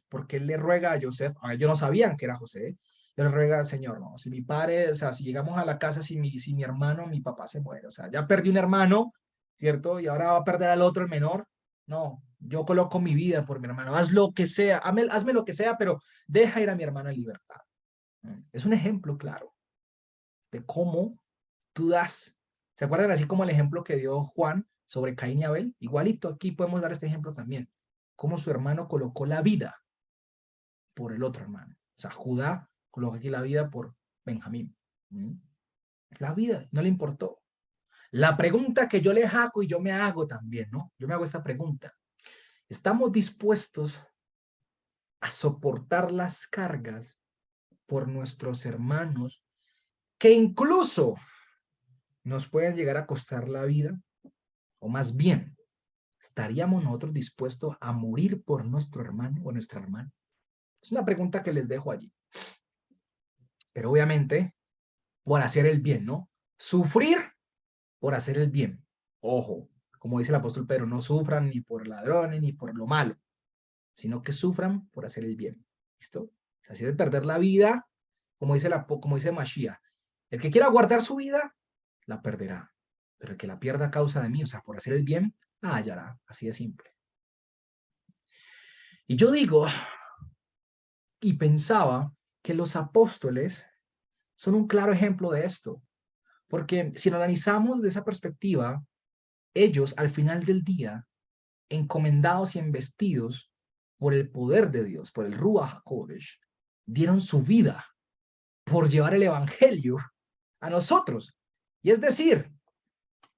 porque él le ruega a Joseph, ellos no sabían que era José, él le ruega al Señor, no, si mi padre, o sea, si llegamos a la casa, si mi hermano, mi papá se muere, o sea, ya perdí un hermano, ¿cierto? Y ahora va a perder al otro, el menor, no, yo coloco mi vida por mi hermano, haz lo que sea, hazme lo que sea, pero deja ir a mi hermano en libertad. Es un ejemplo claro de cómo tú das. ¿Se acuerdan así como el ejemplo que dio Juan sobre Caín y Abel? Igualito aquí podemos dar este ejemplo también. Cómo su hermano colocó la vida por el otro hermano. O sea, Judá colocó aquí la vida por Benjamín. La vida, no le importó. La pregunta que yo le hago y yo me hago también, ¿no? Yo me hago esta pregunta. ¿Estamos dispuestos a soportar las cargas por nuestros hermanos que incluso nos pueden llegar a costar la vida? O más bien, ¿estaríamos nosotros dispuestos a morir por nuestro hermano o nuestra hermana? Es una pregunta que les dejo allí. Pero obviamente, por hacer el bien, ¿no? Sufrir por hacer el bien. Ojo, como dice el apóstol Pedro, no sufran ni por ladrones ni por lo malo, sino que sufran por hacer el bien. ¿Listo? O sea, si es de perder la vida, como dice Mashiach, el que quiera guardar su vida, la perderá. Pero el que la pierda a causa de mí, o sea, por hacer el bien, la hallará. Así de simple. Y yo digo, y pensaba que los apóstoles son un claro ejemplo de esto. Porque si lo analizamos de esa perspectiva, ellos al final del día, encomendados y embestidos por el poder de Dios, por el Ruach HaKodesh, dieron su vida por llevar el evangelio a nosotros. Y es decir,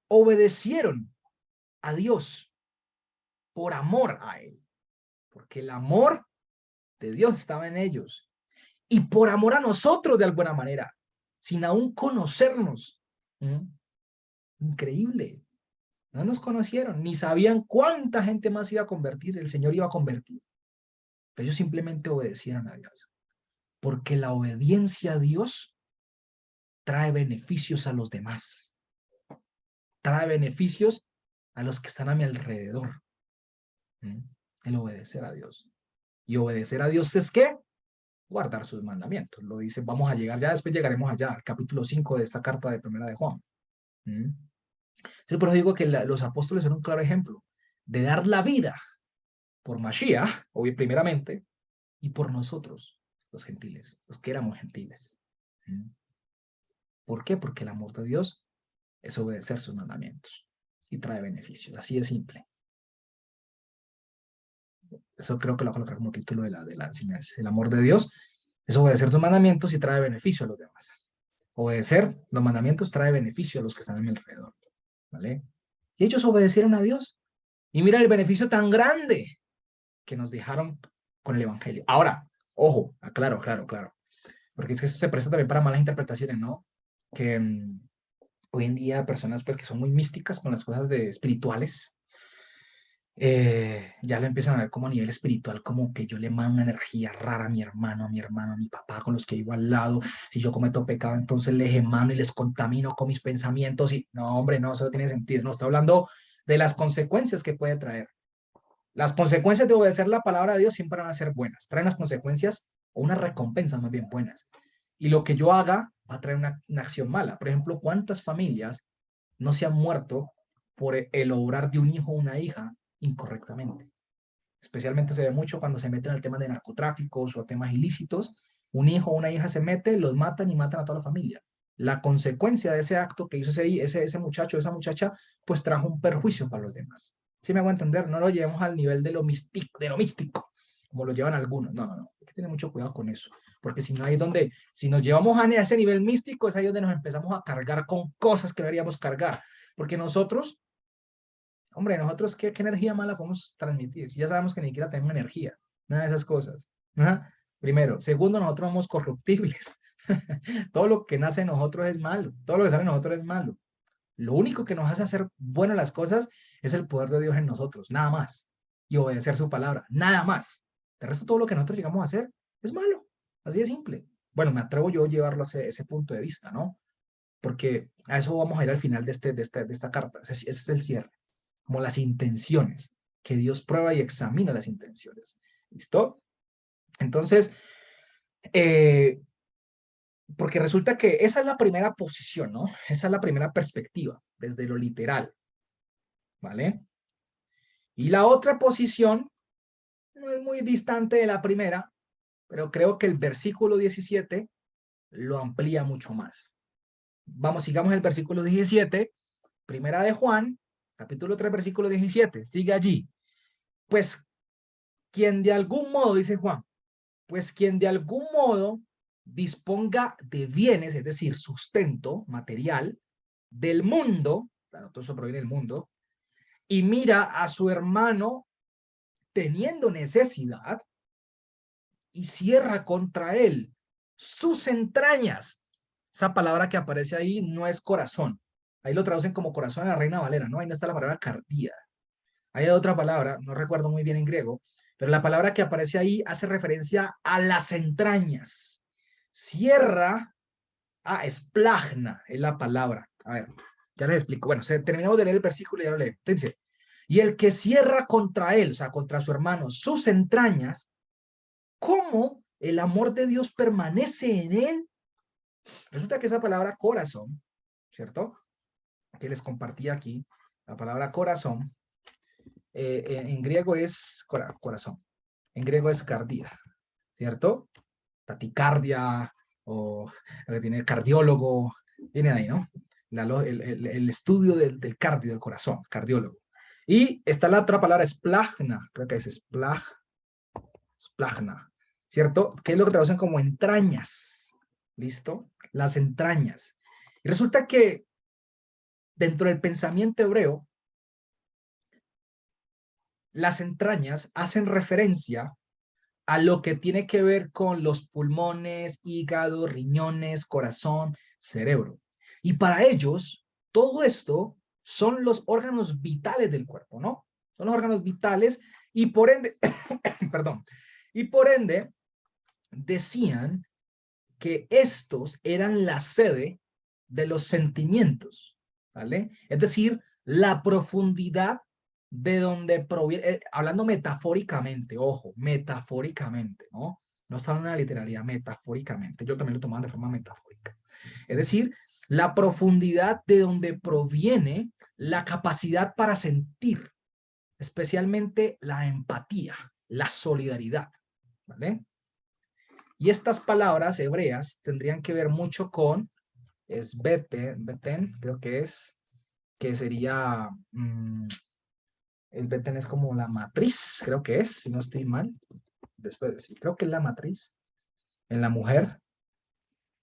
obedecieron a Dios por amor a Él, porque el amor de Dios estaba en ellos y por amor a nosotros de alguna manera, sin aún conocernos. ¿Mm? Increíble. No nos conocieron, ni sabían cuánta gente más iba a convertir, el Señor iba a convertir. Pero ellos simplemente obedecieron a Dios. Porque la obediencia a Dios trae beneficios a los demás. Trae beneficios a los que están a mi alrededor. ¿Mm? El obedecer a Dios. Y obedecer a Dios es ¿qué? Guardar sus mandamientos. Lo dice, vamos a llegar, ya después llegaremos allá, al capítulo 5 de esta carta de Primera de Juan. ¿Mm? Entonces, por eso digo que los apóstoles son un claro ejemplo de dar la vida por Mashiach, obvio, primeramente, y por nosotros, los gentiles, los que éramos gentiles. ¿Mm? ¿Por qué? Porque el amor de Dios es obedecer sus mandamientos y trae beneficios. Así de simple. Eso creo que lo voy a colocar como título de la enseñanza. El amor de Dios es obedecer sus mandamientos y trae beneficio a los demás. Obedecer los mandamientos trae beneficio a los que están a mi alrededor. ¿Vale? Y ellos obedecieron a Dios. Y mira el beneficio tan grande que nos dejaron con el Evangelio. Ahora, ojo, aclaro, claro. Porque es que eso se presta también para malas interpretaciones, ¿no? Que hoy en día personas pues que son muy místicas con las cosas de espirituales, ya lo empiezan a ver como a nivel espiritual, como que yo le mando una energía rara a mi hermano, a mi papá, con los que vivo al lado. Si yo cometo pecado, entonces les emano y les contamino con mis pensamientos. Y no, hombre, no, eso no tiene sentido. No estoy hablando de las consecuencias que puede traer. Las consecuencias de obedecer la palabra de Dios siempre van a ser buenas. Traen las consecuencias o unas recompensas más bien buenas. Y lo que yo haga va a traer una acción mala. Por ejemplo, ¿cuántas familias no se han muerto por el obrar de un hijo o una hija incorrectamente? Especialmente se ve mucho cuando se meten al tema de narcotráficos o temas ilícitos. Un hijo o una hija se mete, los matan y matan a toda la familia. La consecuencia de ese acto que hizo ese muchacho, esa muchacha, pues trajo un perjuicio para los demás. ¿Sí me hago entender? No lo llevemos al nivel de lo místico, como lo llevan algunos. No. Hay que tener mucho cuidado con eso. Porque si no hay donde, si nos llevamos a ese nivel místico, es ahí donde nos empezamos a cargar con cosas que no deberíamos cargar. Porque nosotros, hombre, nosotros, ¿qué energía mala podemos transmitir? Si ya sabemos que ni siquiera tenemos energía, nada de esas cosas. ¿Ah? Primero. Segundo, nosotros somos corruptibles. Todo lo que nace en nosotros es malo. Todo lo que sale en nosotros es malo. Lo único que nos hace hacer buenas las cosas es el poder de Dios en nosotros, nada más. Y obedecer su palabra, nada más. De resto, todo lo que nosotros llegamos a hacer es malo. Así de simple. Bueno, me atrevo yo a llevarlo a ese punto de vista, ¿no? Porque a eso vamos a ir al final de esta carta. Ese es el cierre. Como las intenciones, que Dios prueba y examina las intenciones. ¿Listo? Entonces, eh, porque resulta que esa es la primera posición, ¿no? Esa es la primera perspectiva, desde lo literal, ¿vale? Y la otra posición no es muy distante de la primera, pero creo que el versículo 17 lo amplía mucho más. Vamos, sigamos el versículo 17, primera de Juan, capítulo 3, versículo 17, sigue allí. Pues quien de algún modo, dice Juan, pues quien de algún modo disponga de bienes, es decir, sustento material del mundo, claro, todo eso proviene del mundo, y mira a su hermano teniendo necesidad y cierra contra él sus entrañas. Esa palabra que aparece ahí no es corazón. Ahí lo traducen como corazón en la Reina Valera, ¿no? Ahí no está la palabra cardía. Hay otra palabra, no recuerdo muy bien en griego, pero la palabra que aparece ahí hace referencia a las entrañas. Cierra, esplagna es la palabra. A ver, ya les explico. Bueno, terminamos de leer el versículo y ya lo leo. Dice, y el que cierra contra él, o sea, contra su hermano, sus entrañas, ¿cómo el amor de Dios permanece en él? Resulta que esa palabra corazón, ¿cierto? Que les compartí aquí, la palabra corazón, en griego es corazón, en griego es cardía, ¿cierto? Taticardia o lo que tiene cardiólogo, viene ahí, ¿no? El estudio del cardio, del corazón, cardiólogo. Y está la otra palabra, esplagna, creo que es esplagna, ¿cierto? Que es lo que traducen como entrañas, ¿listo? Las entrañas. Y resulta que dentro del pensamiento hebreo, las entrañas hacen referencia a lo que tiene que ver con los pulmones, hígado, riñones, corazón, cerebro. Y para ellos, todo esto son los órganos vitales del cuerpo, ¿no? Son los órganos vitales y por ende, perdón, y por ende decían que estos eran la sede de los sentimientos, ¿vale? Es decir, la profundidad de donde proviene, hablando metafóricamente, ojo, metafóricamente, ¿no? No está hablando de la literalidad, metafóricamente. Yo también lo tomaba de forma metafórica. Es decir, la profundidad de donde proviene la capacidad para sentir, especialmente la empatía, la solidaridad, ¿vale? Y estas palabras hebreas tendrían que ver mucho con, es beten, creo que sería, el beten es como la matriz, creo que es, si no estoy mal, después, sí, creo que es la matriz, en la mujer,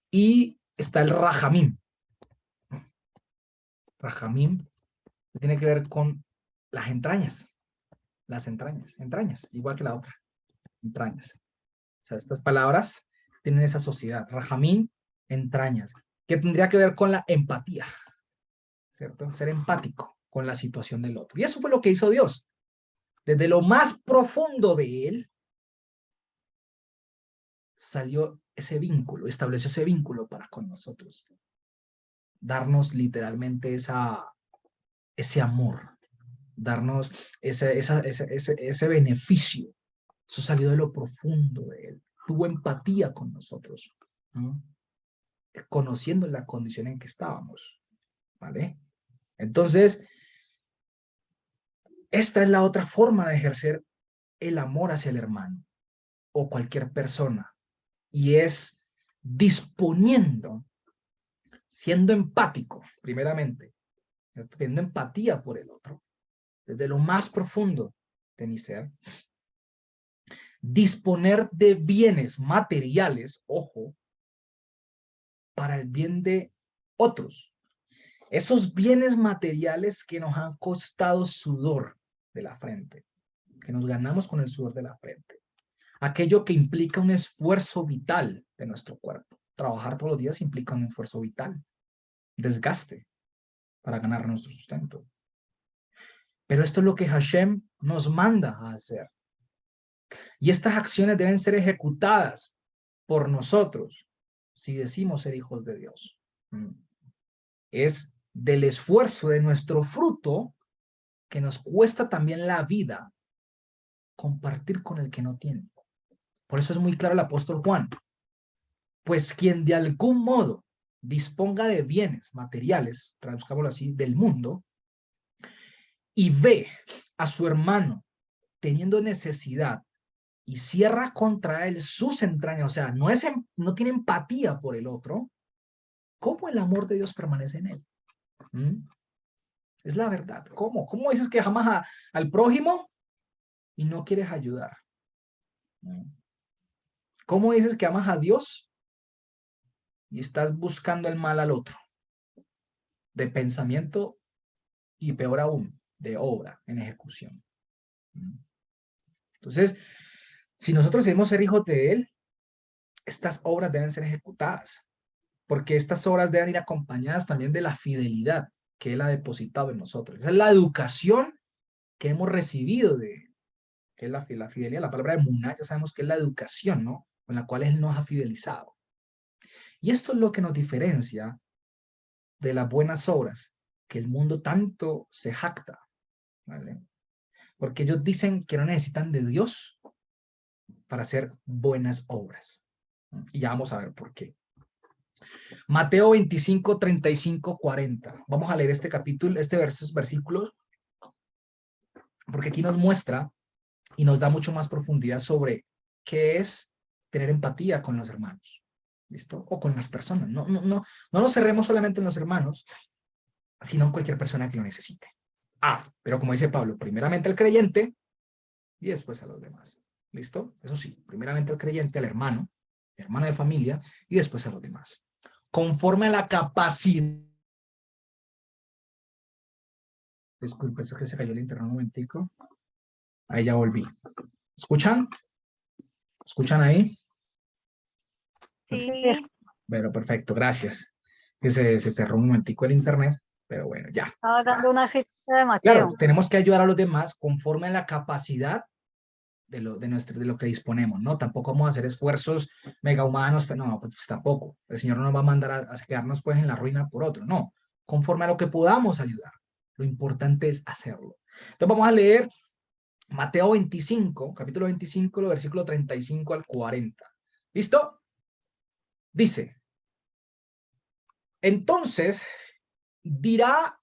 y está el rajamim. Rajamim tiene que ver con las entrañas, igual que la otra, entrañas. O sea, estas palabras tienen esa sociedad, rajamim, entrañas, que tendría que ver con la empatía. ¿Cierto? Ser empático con la situación del otro. Y eso fue lo que hizo Dios. Desde lo más profundo de él salió ese vínculo, estableció ese vínculo para con nosotros. Darnos literalmente ese amor, darnos ese beneficio. Eso salió de lo profundo de él. Tuvo empatía con nosotros, ¿no? Conociendo la condición en que estábamos. ¿Vale? Entonces, esta es la otra forma de ejercer el amor hacia el hermano o cualquier persona, y es disponiendo, siendo empático, primeramente, teniendo empatía por el otro, desde lo más profundo de mi ser, disponer de bienes materiales, ojo, para el bien de otros. Esos bienes materiales que nos han costado sudor de la frente, que nos ganamos con el sudor de la frente. Aquello que implica un esfuerzo vital de nuestro cuerpo. Trabajar todos los días implica un esfuerzo vital, desgaste para ganar nuestro sustento. Pero esto es lo que Hashem nos manda a hacer. Y estas acciones deben ser ejecutadas por nosotros si decimos ser hijos de Dios. Es del esfuerzo de nuestro fruto que nos cuesta también la vida compartir con el que no tiene. Por eso es muy claro el apóstol Juan. Pues quien de algún modo disponga de bienes materiales, traduzcámoslo así, del mundo, y ve a su hermano teniendo necesidad y cierra contra él sus entrañas, o sea, no tiene empatía por el otro, ¿cómo el amor de Dios permanece en él? ¿Mm? Es la verdad. ¿Cómo? ¿Cómo dices que amas al prójimo y no quieres ayudar? ¿Mm? ¿Cómo dices que amas a Dios y estás buscando el mal al otro, de pensamiento y peor aún, de obra en ejecución. Entonces, si nosotros queremos ser hijos de Él, estas obras deben ser ejecutadas, porque estas obras deben ir acompañadas también de la fidelidad que Él ha depositado en nosotros. Esa es la educación que hemos recibido de Él, que es la fidelidad. La palabra emuná, ya sabemos que es la educación, ¿no? Con la cual Él nos ha fidelizado. Y esto es lo que nos diferencia de las buenas obras, que el mundo tanto se jacta, ¿vale? Porque ellos dicen que no necesitan de Dios para hacer buenas obras. Y ya vamos a ver por qué. Mateo 25, 35, 40. Vamos a leer este capítulo, versículos, porque aquí nos muestra y nos da mucho más profundidad sobre qué es tener empatía con los hermanos. ¿Listo? O con las personas. No nos cerremos solamente en los hermanos, sino en cualquier persona que lo necesite. Pero como dice Pablo, primeramente al creyente y después a los demás. ¿Listo? Eso sí, primeramente al creyente, al hermano de familia, y después a los demás. Conforme a la capacidad. Disculpe, es que se cayó el internet un momentico. Ahí ya volví. ¿Escuchan? ¿Escuchan ahí? Sí, Bueno, perfecto, gracias. Que se cerró un momentico el internet, pero bueno, ya. estaba dando una cita de Claro, Mateo. tenemos que ayudar a los demás conforme a la capacidad de lo que disponemos, ¿no? Tampoco vamos a hacer esfuerzos mega humanos, pero no, pues tampoco. El Señor no nos va a mandar a quedarnos pues en la ruina por otro, no. Conforme a lo que podamos ayudar. Lo importante es hacerlo. Entonces vamos a leer Mateo 25, capítulo 25, los versículos 35 al 40. ¿Listo? Dice, entonces dirá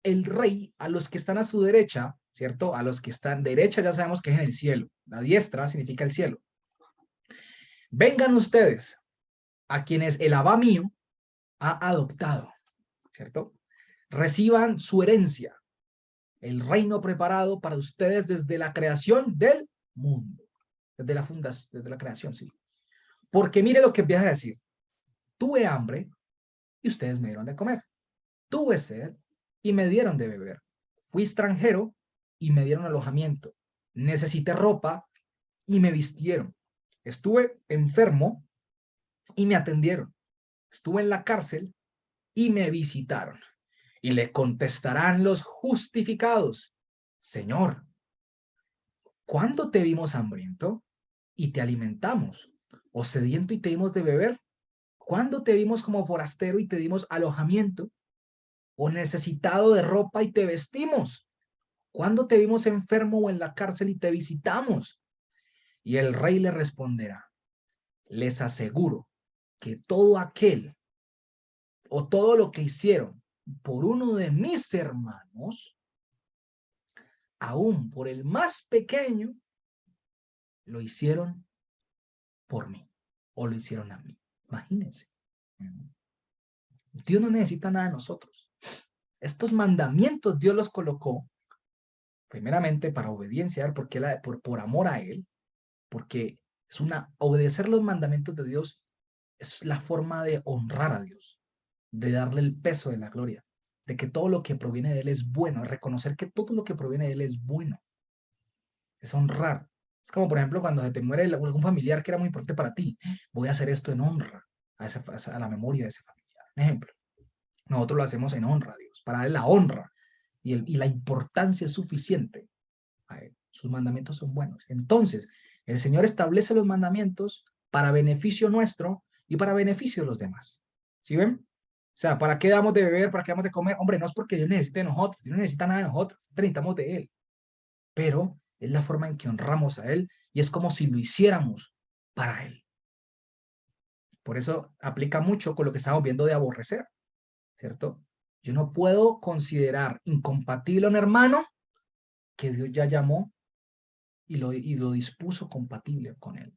el rey a los que están a su derecha, ¿cierto? A los que están derecha ya sabemos que es en el cielo. La diestra significa el cielo. Vengan ustedes a quienes el Abba mío ha adoptado, ¿cierto? Reciban su herencia, el reino preparado para ustedes desde la creación del mundo, desde la creación, sí. Porque mire lo que empieza a decir. Tuve hambre y ustedes me dieron de comer. Tuve sed y me dieron de beber. Fui extranjero y me dieron alojamiento. Necesité ropa y me vistieron. Estuve enfermo y me atendieron. Estuve en la cárcel y me visitaron. Y le contestarán los justificados, Señor, ¿cuándo te vimos hambriento y te alimentamos? ¿O sediento y te dimos de beber? ¿Cuándo te vimos como forastero y te dimos alojamiento? ¿O necesitado de ropa y te vestimos? ¿Cuándo te vimos enfermo o en la cárcel y te visitamos? Y el rey le responderá, les aseguro que todo aquel o todo lo que hicieron por uno de mis hermanos, aún por el más pequeño, lo hicieron por mí o lo hicieron a mí. Imagínense. Dios no necesita nada de nosotros. Estos mandamientos Dios los colocó primeramente para obediencia, porque por amor a Él, porque obedecer los mandamientos de Dios es la forma de honrar a Dios, de darle el peso de la gloria, de que todo lo que proviene de Él es bueno, de reconocer que todo lo que proviene de Él es bueno, es honrar. Es como, por ejemplo, cuando se te muere algún familiar que era muy importante para ti, voy a hacer esto en honra a la memoria de ese familiar. Un ejemplo, nosotros lo hacemos en honra a Dios, para darle la honra y la importancia es suficiente a Él. Sus mandamientos son buenos. Entonces, el Señor establece los mandamientos para beneficio nuestro y para beneficio de los demás. ¿Sí ven? O sea, ¿para qué damos de beber? ¿Para qué damos de comer? Hombre, no es porque Dios necesite de nosotros, Dios no necesita nada de nosotros, necesitamos de Él. Pero es la forma en que honramos a Él y es como si lo hiciéramos para Él. Por eso aplica mucho con lo que estamos viendo de aborrecer, ¿cierto? Yo no puedo considerar incompatible a un hermano que Dios ya llamó y lo dispuso compatible con Él.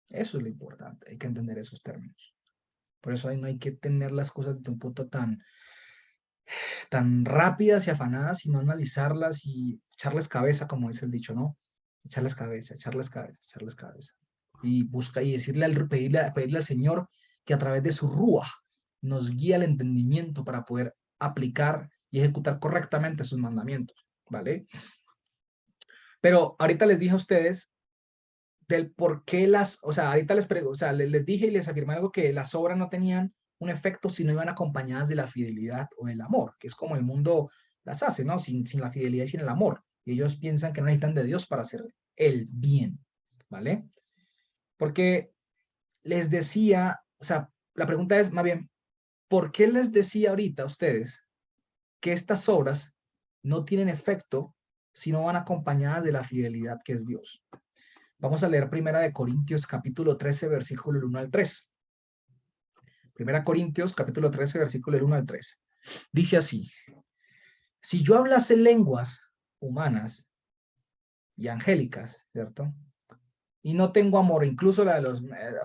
Eso es lo importante, hay que entender esos términos. Por eso ahí no hay que tener las cosas de un punto tan rápidas y afanadas, sino analizarlas y echarles cabeza, como dice el dicho, ¿no? Echarles cabeza, echarles cabeza, echarles cabeza. Y busca y decirle pedirle al Señor que a través de su Ruaj nos guía el entendimiento para poder aplicar y ejecutar correctamente sus mandamientos, ¿vale? Pero ahorita les dije a ustedes del por qué o sea, ahorita o sea, les dije y les afirmé algo, que las obras no tenían un efecto si no iban acompañadas de la fidelidad o el amor, que es como el mundo las hace, ¿no? Sin la fidelidad y sin el amor. Y ellos piensan que no necesitan de Dios para hacer el bien, ¿vale? Porque les decía, o sea, la pregunta es más bien, ¿por qué les decía ahorita a ustedes que estas obras no tienen efecto si no van acompañadas de la fidelidad que es Dios? Vamos a leer Primera de Corintios capítulo 13, versículo 1 al 3. Primera Corintios capítulo 13, versículo 1 al 3. Dice así: si yo hablase lenguas humanas y angélicas, ¿cierto? Y no tengo amor, incluso la de los...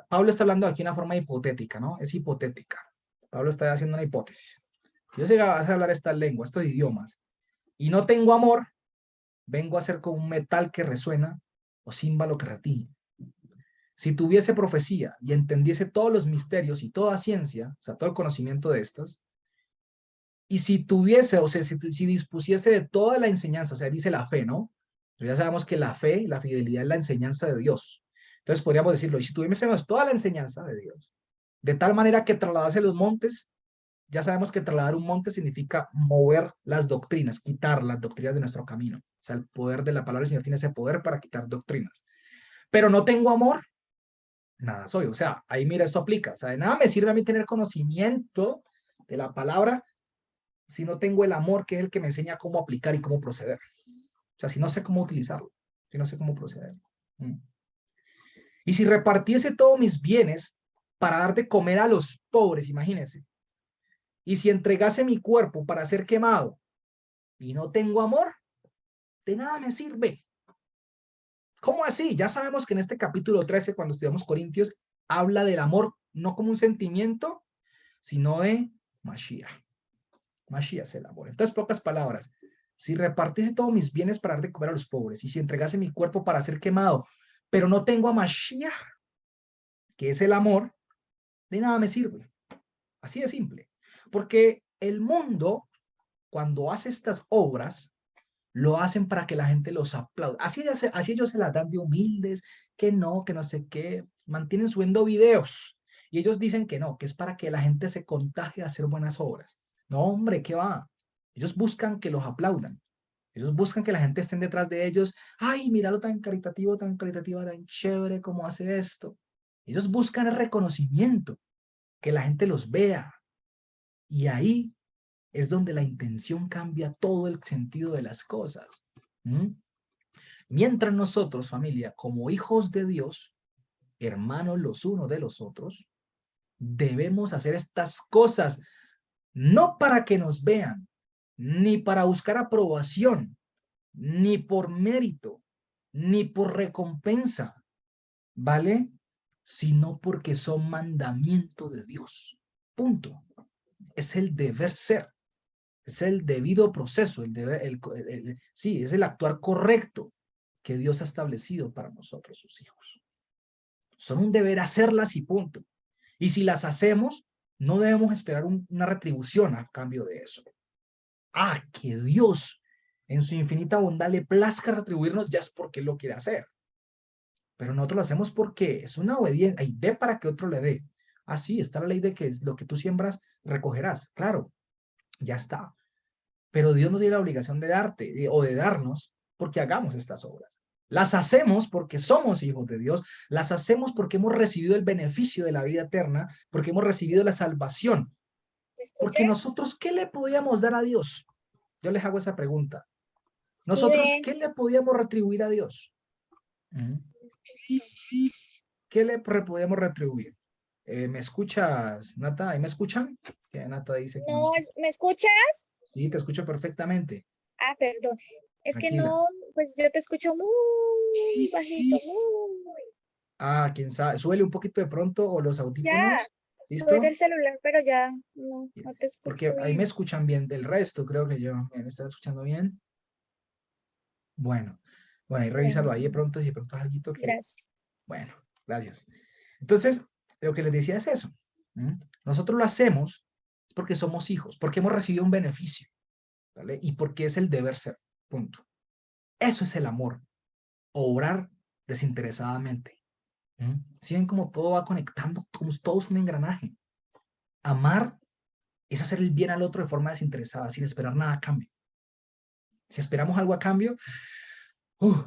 Pablo está hablando aquí de una forma hipotética, ¿no? Es hipotética. Pablo está haciendo una hipótesis. Si yo sé a hablar estas lenguas, estos idiomas, y no tengo amor, vengo a ser como un metal que resuena o címbalo que retiñe. Si tuviese profecía y entendiese todos los misterios y toda ciencia, o sea, todo el conocimiento de estos, y si tuviese, o sea, si dispusiese de toda la enseñanza, o sea, dice la fe, ¿no? Pero ya sabemos que la fe, la fidelidad es la enseñanza de Dios. Entonces podríamos decirlo, y si tuviésemos toda la enseñanza de Dios, de tal manera que trasladase los montes, ya sabemos que trasladar un monte significa mover las doctrinas, quitar las doctrinas de nuestro camino. O sea, el poder de la palabra del Señor tiene ese poder para quitar doctrinas. Pero no tengo amor, nada soy. O sea, ahí mira, esto aplica. O sea, de nada me sirve a mí tener conocimiento de la palabra si no tengo el amor, que es el que me enseña cómo aplicar y cómo proceder. O sea, si no sé cómo utilizarlo, si no sé cómo proceder. Y si repartiese todos mis bienes para dar de comer a los pobres, imagínense. Y si entregase mi cuerpo para ser quemado y no tengo amor, de nada me sirve. ¿Cómo así? Ya sabemos que en este capítulo 13, cuando estudiamos Corintios, habla del amor no como un sentimiento, sino de Mashiach. Mashiach es el amor. Entonces, pocas palabras. Si repartiese todos mis bienes para dar de comer a los pobres, y si entregase mi cuerpo para ser quemado, pero no tengo a Mashiach, que es el amor, de nada me sirve. Así de simple. Porque el mundo, cuando hace estas obras, lo hacen para que la gente los aplaude. Así ellos se las dan de humildes, que no sé qué, mantienen subiendo videos. Y ellos dicen que no, que es para que la gente se contagie a hacer buenas obras. No, hombre, ¿qué va? Ellos buscan que los aplaudan. Ellos buscan que la gente esté detrás de ellos. Ay, míralo tan caritativo, tan caritativo, tan chévere como hace esto. Ellos buscan el reconocimiento, que la gente los vea. Y ahí es donde la intención cambia todo el sentido de las cosas. ¿Mm? Mientras nosotros, familia, como hijos de Dios, hermanos los unos de los otros, debemos hacer estas cosas no para que nos vean, ni para buscar aprobación, ni por mérito, ni por recompensa, ¿vale? Sino porque son mandamiento de Dios. Punto. Es el deber ser. Es el debido proceso, sí, es el actuar correcto que Dios ha establecido para nosotros, sus hijos. Son un deber hacerlas y punto. Y si las hacemos, no debemos esperar una retribución a cambio de eso. Ah, que Dios en su infinita bondad le plazca retribuirnos, ya es porque Él lo quiere hacer. Pero nosotros lo hacemos porque es una obediencia, y dé para que otro le dé. Así está la ley de que lo que tú siembras, recogerás. Claro, ya está. Pero Dios no tiene la obligación de darte o de darnos porque hagamos estas obras. Las hacemos porque somos hijos de Dios, las hacemos porque hemos recibido el beneficio de la vida eterna, porque hemos recibido la salvación. ¿Me Porque escuchas? nosotros, ¿qué le podíamos dar a Dios? Yo les hago esa pregunta. Sí, Nosotros, ven. ¿qué le podíamos retribuir a Dios? ¿Qué le podíamos retribuir? ¿Me escuchas, Nata? ¿Ahí me escuchan? Que Nata dice que no. No, ¿me escuchas? Sí, te escucho perfectamente. Ah, perdón. Es que Tranquila. no, pues yo te escucho muy bajito, muy. Ah, quién sabe. Súbele un poquito de pronto o los Ya, audífonos. estoy ¿Listo? del celular, pero ya no te escucho Porque ahí me bien. escuchan bien. Del resto, creo que yo. ¿Me están escuchando bien? Bueno. Bueno, ahí revísalo ahí de Bueno, pronto, si de pronto es algo que. gracias. Bueno, gracias. Entonces, lo que les decía es eso. Nosotros lo hacemos porque somos hijos, porque hemos recibido un beneficio, ¿vale? Y porque es el deber ser, punto. Eso es el amor, obrar desinteresadamente. ¿Sí ven cómo todo va conectando? Como todo es un engranaje. Amar es hacer el bien al otro de forma desinteresada, sin esperar nada a cambio. Si esperamos algo a cambio,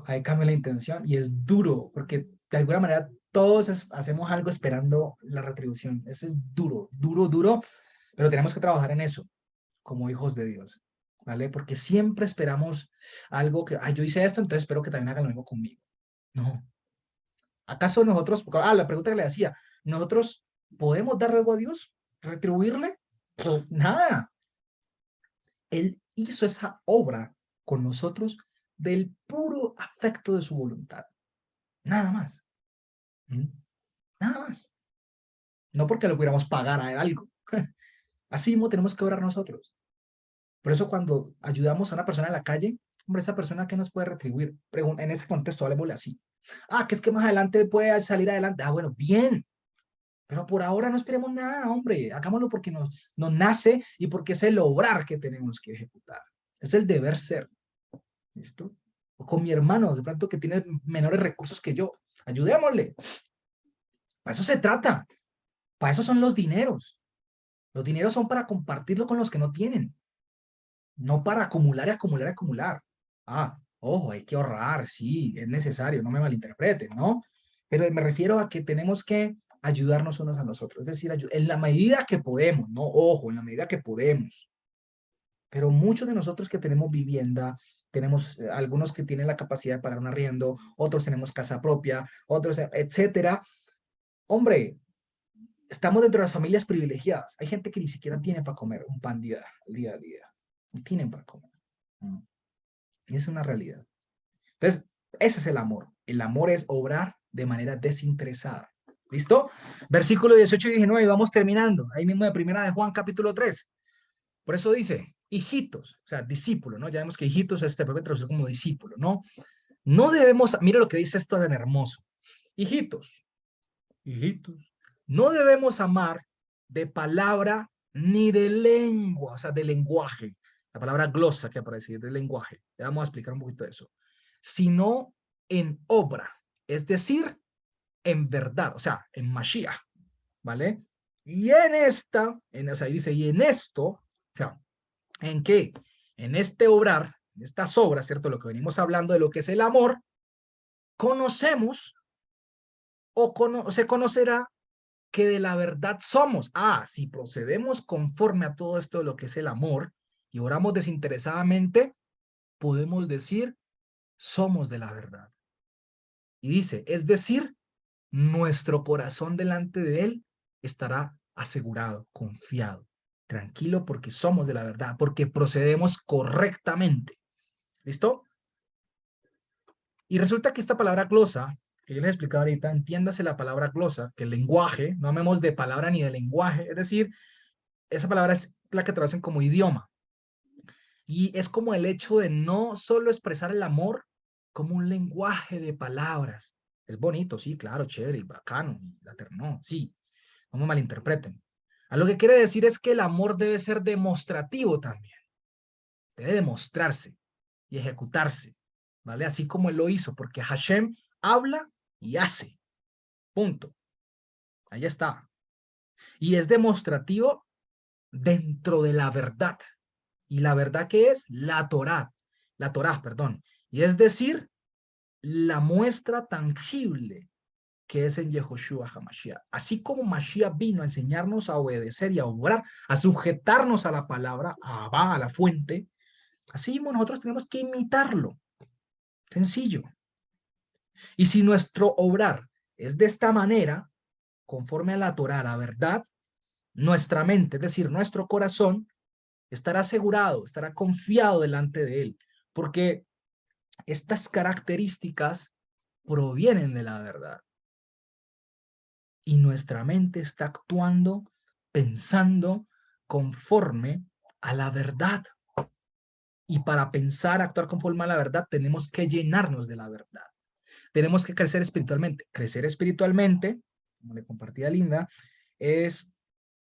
ahí cambia la intención y es duro, porque de alguna manera todos hacemos algo esperando la retribución. Eso es duro, duro, duro, pero tenemos que trabajar en eso como hijos de Dios, ¿vale? Porque siempre esperamos algo que, yo hice esto, entonces espero que también hagan lo mismo conmigo. No. ¿Acaso nosotros, la pregunta que le hacía, nosotros podemos darle algo a Dios? ¿Retribuirle? Pues nada. Él hizo esa obra con nosotros del puro afecto de su voluntad. Nada más. ¿Mm? Nada más. No porque lo pudiéramos pagar a algo. Así mismo tenemos que orar nosotros. Por eso cuando ayudamos a una persona en la calle, hombre, esa persona que nos puede retribuir, en ese contexto, hablemosle así. Que es que más adelante puede salir adelante. Bueno, bien. Pero por ahora no esperemos nada, hombre. Hagámoslo porque nos nace y porque es el obrar que tenemos que ejecutar. Es el deber ser. ¿Listo? O con mi hermano, de pronto que tiene menores recursos que yo. Ayudémosle. Para eso se trata. Para eso son los dineros. Los dineros son para compartirlo con los que no tienen. No para acumular y acumular y acumular. Ojo, hay que ahorrar, sí, es necesario, no me malinterpreten, ¿no? Pero me refiero a que tenemos que ayudarnos unos a los otros, es decir, en la medida que podemos, ¿no? Ojo, en la medida que podemos. Pero muchos de nosotros que tenemos vivienda, tenemos algunos que tienen la capacidad de pagar un arriendo, otros tenemos casa propia, otros, etcétera. Hombre, estamos dentro de las familias privilegiadas. Hay gente que ni siquiera tiene para comer un pan día a día. No tienen para comer. Y es una realidad. Entonces, ese es el amor. El amor es obrar de manera desinteresada. ¿Listo? Versículo 18 y 19, y vamos terminando. Ahí mismo de primera de Juan, capítulo 3. Por eso dice, hijitos, o sea, discípulo, ¿no? Ya vemos que hijitos este puede traducir como discípulo, ¿no? No debemos, mira lo que dice esto tan hermoso. Hijitos, hijitos, no debemos amar de palabra ni de lengua, o sea, de lenguaje. La palabra glosa que aparece, de lenguaje. Ya vamos a explicar un poquito de eso. Sino en obra, es decir, en verdad, o sea, en Mashiach, ¿vale? Y en esta, o sea, dice, y en esto, o sea, ¿en qué? En este obrar, en estas obras, ¿cierto? Lo que venimos hablando de lo que es el amor, conocemos o se conocerá que de la verdad somos. Si procedemos conforme a todo esto de lo que es el amor y oramos desinteresadamente, podemos decir, somos de la verdad. Y dice, es decir, nuestro corazón delante de Él estará asegurado, confiado, tranquilo, porque somos de la verdad, porque procedemos correctamente. ¿Listo? Y resulta que esta palabra glosa, que yo les he explicado ahorita, entiéndase la palabra glosa, que el lenguaje, no hablemos de palabra ni de lenguaje, es decir, esa palabra es la que traducen como idioma. Y es como el hecho de no solo expresar el amor como un lenguaje de palabras. Es bonito, sí, claro, chévere, y bacano, y no, sí, no me malinterpreten. A lo que quiere decir es que el amor debe ser demostrativo también. Debe demostrarse y ejecutarse, ¿vale? Así como él lo hizo, porque Hashem habla y hace. Punto. Ahí está. Y es demostrativo dentro de la verdad. ¿Y la verdad qué es? La Torá, perdón. Y es decir, la muestra tangible que es en Yehoshua HaMashiach. Así como Mashiach vino a enseñarnos a obedecer y a obrar, a sujetarnos a la palabra, a Abba, a la fuente, así mismo nosotros tenemos que imitarlo. Sencillo. Y si nuestro obrar es de esta manera, conforme a la Torá, la verdad, nuestra mente, es decir, nuestro corazón, estará asegurado, estará confiado delante de Él, porque estas características provienen de la verdad. Y nuestra mente está actuando, pensando conforme a la verdad. Y para pensar, actuar conforme a la verdad, tenemos que llenarnos de la verdad. Tenemos que crecer espiritualmente. Crecer espiritualmente, como le compartía Linda, es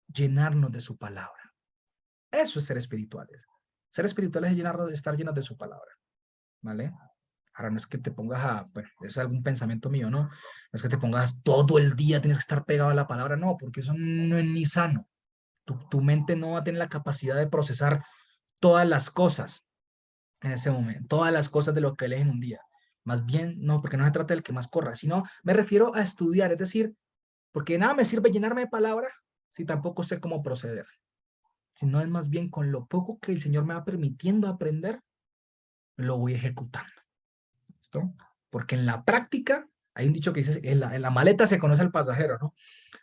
llenarnos de su palabra. Eso es ser espirituales. Ser espirituales es estar llenos de su palabra, ¿vale? Ahora no es que te pongas bueno, es algún pensamiento mío, ¿no? No es que te pongas todo el día, tienes que estar pegado a la palabra, no, porque eso no es ni sano. Tu mente no va a tener la capacidad de procesar todas las cosas en ese momento, todas las cosas de lo que lees en un día. Más bien, no, porque no se trata del que más corra, sino me refiero a estudiar, es decir, porque nada me sirve llenarme de palabra si tampoco sé cómo proceder. Sino es más bien con lo poco que el Señor me va permitiendo aprender, lo voy ejecutando. ¿Listo? Porque en la práctica, hay un dicho que dice, en la maleta se conoce al pasajero, ¿no?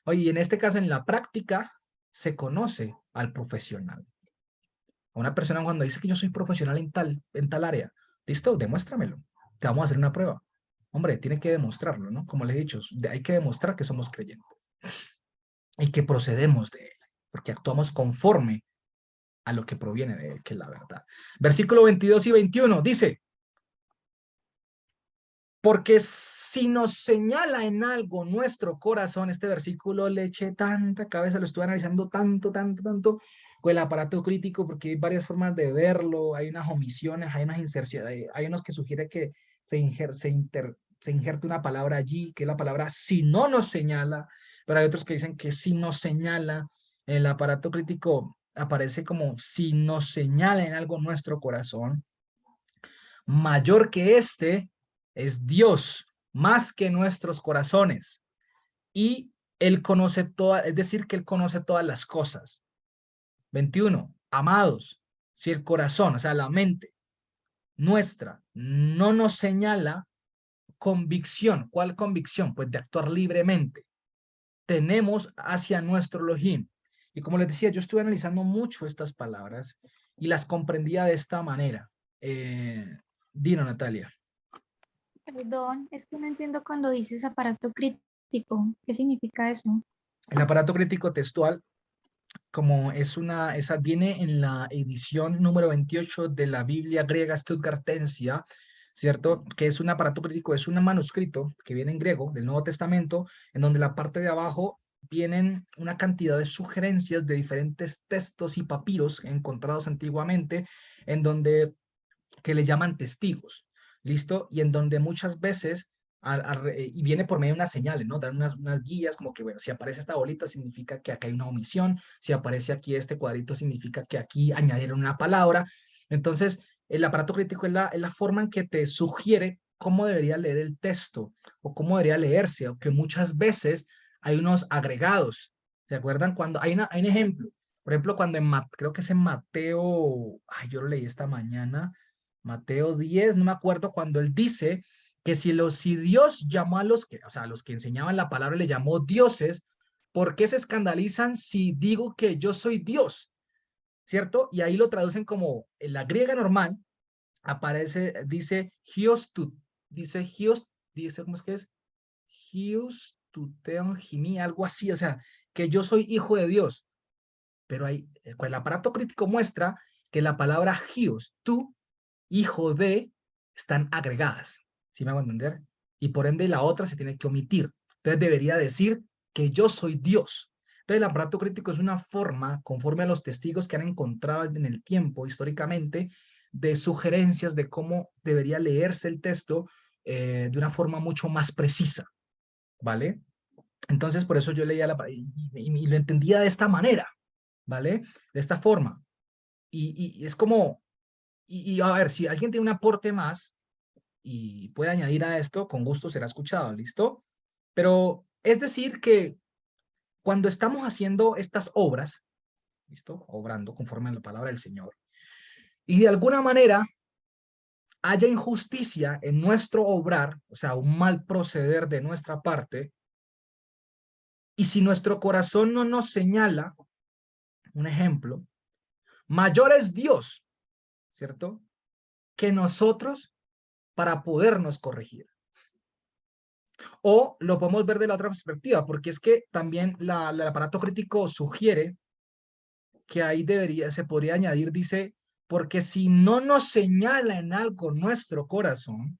Oye, en este caso, en la práctica, se conoce al profesional. A una persona cuando dice que yo soy profesional en tal área, listo, demuéstramelo. Te vamos a hacer una prueba. Hombre, tiene que demostrarlo, ¿no? Como le he dicho, hay que demostrar que somos creyentes y que procedemos de él, porque actuamos conforme a lo que proviene de él, que es la verdad. Versículo 22 y 21 dice, porque si nos señala en algo nuestro corazón, este versículo le eché tanta cabeza, lo estuve analizando tanto, con el aparato crítico, porque hay varias formas de verlo, hay unas omisiones, hay unas inserciones, hay unos que sugiere que se injerte una palabra allí, que es la palabra si no nos señala, pero hay otros que dicen que si nos señala, en el aparato crítico aparece como si nos señala en algo nuestro corazón, mayor que este es Dios, más que nuestros corazones. Y Él conoce todas, es decir, que Él conoce todas las cosas. 21. Amados, si el corazón, o sea, la mente nuestra, no nos señala convicción. ¿Cuál convicción? Pues de actuar libremente. Tenemos hacia nuestro Elohim. Y como les decía, yo estuve analizando mucho estas palabras y las comprendía de esta manera. Dino, Natalia. Perdón, es que no entiendo cuando dices aparato crítico. ¿Qué significa eso? El aparato crítico textual, como esa viene en la edición número 28 de la Biblia griega Stuttgartensia, ¿cierto? Que es un aparato crítico, es un manuscrito que viene en griego del Nuevo Testamento, en donde la parte de abajo vienen una cantidad de sugerencias de diferentes textos y papiros encontrados antiguamente, en donde que le llaman testigos, ¿listo? Y en donde muchas veces, y viene por medio de unas señales, ¿no? Dan unas guías como que, bueno, si aparece esta bolita significa que acá hay una omisión, si aparece aquí este cuadrito significa que aquí añadieron una palabra. Entonces, el aparato crítico es la forma en que te sugiere cómo debería leer el texto o cómo debería leerse, o que muchas veces hay unos agregados. ¿Se acuerdan? Cuando hay un ejemplo, por ejemplo, cuando creo que es en Mateo, ay, yo lo leí esta mañana, Mateo 10, no me acuerdo, cuando él dice que si Dios llamó a los que, o sea, a los que enseñaban la palabra le llamó dioses, ¿por qué se escandalizan si digo que yo soy Dios? ¿Cierto? Y ahí lo traducen como en la griega normal, aparece, dice Hios tu, dice Hios, dice, ¿cómo es que es? Hios tu teon gimi, algo así, o sea, que yo soy hijo de Dios. Pero ahí, el aparato crítico muestra que la palabra Hios, tú, hijo de, están agregadas, ¿sí me hago entender? Y por ende la otra se tiene que omitir. Entonces debería decir que yo soy Dios. Entonces el aparato crítico es una forma, conforme a los testigos que han encontrado en el tiempo, históricamente, de sugerencias de cómo debería leerse el texto de una forma mucho más precisa, ¿vale? Entonces por eso yo leía y lo entendía de esta manera, ¿vale? De esta forma. Y es como, a ver, si alguien tiene un aporte más y puede añadir a esto, con gusto será escuchado, ¿listo? Pero es decir que cuando estamos haciendo estas obras, ¿listo? Obrando conforme a la palabra del Señor, y de alguna manera haya injusticia en nuestro obrar, o sea, un mal proceder de nuestra parte, y si nuestro corazón no nos señala, un ejemplo, mayor es Dios, ¿cierto? Que nosotros para podernos corregir. O lo podemos ver de la otra perspectiva, porque es que también el aparato crítico sugiere que ahí se podría añadir, dice, porque si no nos señala en algo nuestro corazón,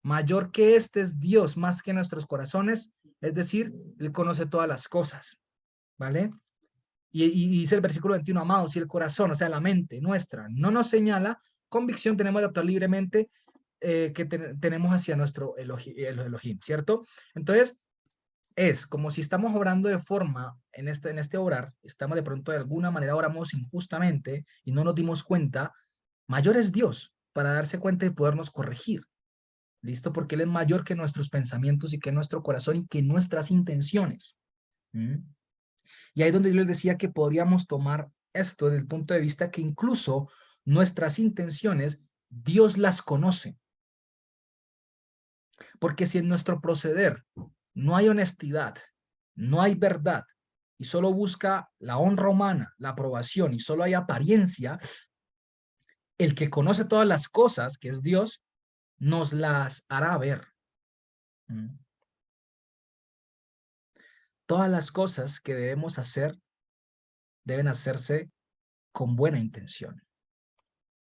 mayor que este es Dios más que nuestros corazones, es decir, Él conoce todas las cosas, ¿vale? Y dice el versículo 21, amados, si el corazón, o sea, la mente nuestra, no nos señala, convicción tenemos de actuar libremente tenemos hacia nuestro Elohim, ¿cierto? Entonces, es como si estamos obrando de forma, en este orar, estamos de pronto de alguna manera oramos injustamente y no nos dimos cuenta, mayor es Dios para darse cuenta y podernos corregir. ¿Listo? Porque Él es mayor que nuestros pensamientos y que nuestro corazón y que nuestras intenciones. ¿Mm? Y ahí es donde yo les decía que podríamos tomar esto desde el punto de vista que incluso nuestras intenciones, Dios las conoce. Porque si en nuestro proceder no hay honestidad, no hay verdad, y solo busca la honra humana, la aprobación, y solo hay apariencia, el que conoce todas las cosas, que es Dios, nos las hará ver. ¿Mm? Todas las cosas que debemos hacer deben hacerse con buena intención.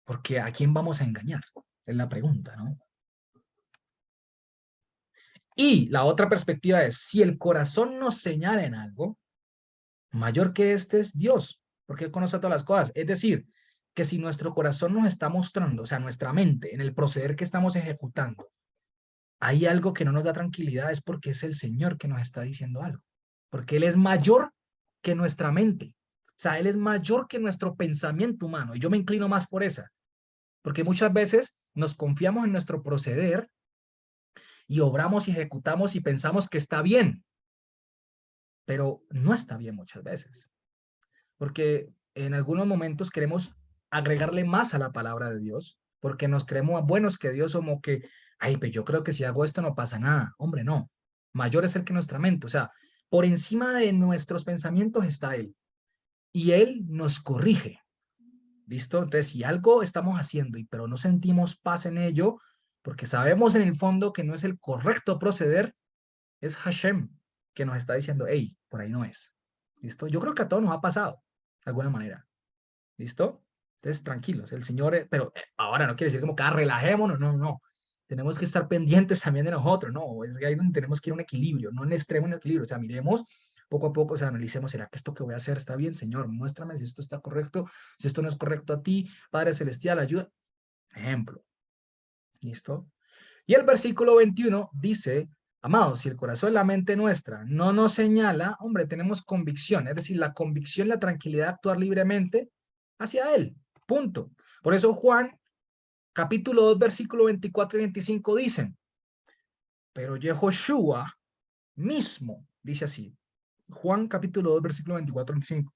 Porque ¿a quién vamos a engañar? Es la pregunta, ¿no? Y la otra perspectiva es, si el corazón nos señala en algo, mayor que este es Dios, porque Él conoce todas las cosas. Es decir, que si nuestro corazón nos está mostrando, o sea, nuestra mente, en el proceder que estamos ejecutando, hay algo que no nos da tranquilidad, es porque es el Señor que nos está diciendo algo. Porque Él es mayor que nuestra mente. O sea, Él es mayor que nuestro pensamiento humano. Y yo me inclino más por esa. Porque muchas veces nos confiamos en nuestro proceder y obramos y ejecutamos y pensamos que está bien. Pero no está bien muchas veces. Porque en algunos momentos queremos agregarle más a la palabra de Dios, porque nos creemos buenos que Dios como que, ay, pues yo creo que si hago esto no pasa nada. Hombre, no. Mayor es el que nuestra mente. O sea, por encima de nuestros pensamientos está Él. Y Él nos corrige. ¿Listo? Entonces, si algo estamos haciendo y pero no sentimos paz en ello, porque sabemos en el fondo que no es el correcto proceder, es Hashem que nos está diciendo, hey, por ahí no es. ¿Listo? Yo creo que a todos nos ha pasado, de alguna manera. ¿Listo? Entonces, tranquilos, el Señor, pero ahora no quiere decir como que relajémonos, no, no. Tenemos que estar pendientes también de nosotros, no, es ahí donde tenemos que ir a un equilibrio, no en extremo, en equilibrio, o sea, miremos poco a poco, o sea, analicemos, ¿será que esto que voy a hacer está bien, Señor? Muéstrame si esto está correcto, si esto no es correcto a ti, Padre Celestial, ayuda. Ejemplo, ¿listo? Y el versículo 21 dice, amados, si el corazón y la mente nuestra no nos señala, hombre, tenemos convicción, es decir, la convicción, la tranquilidad de actuar libremente hacia Él, punto. Por eso Juan, capítulo 2, versículo 24 y 25 dicen, pero Yehoshua mismo, dice así, Juan capítulo 2, versículo 24 y 25,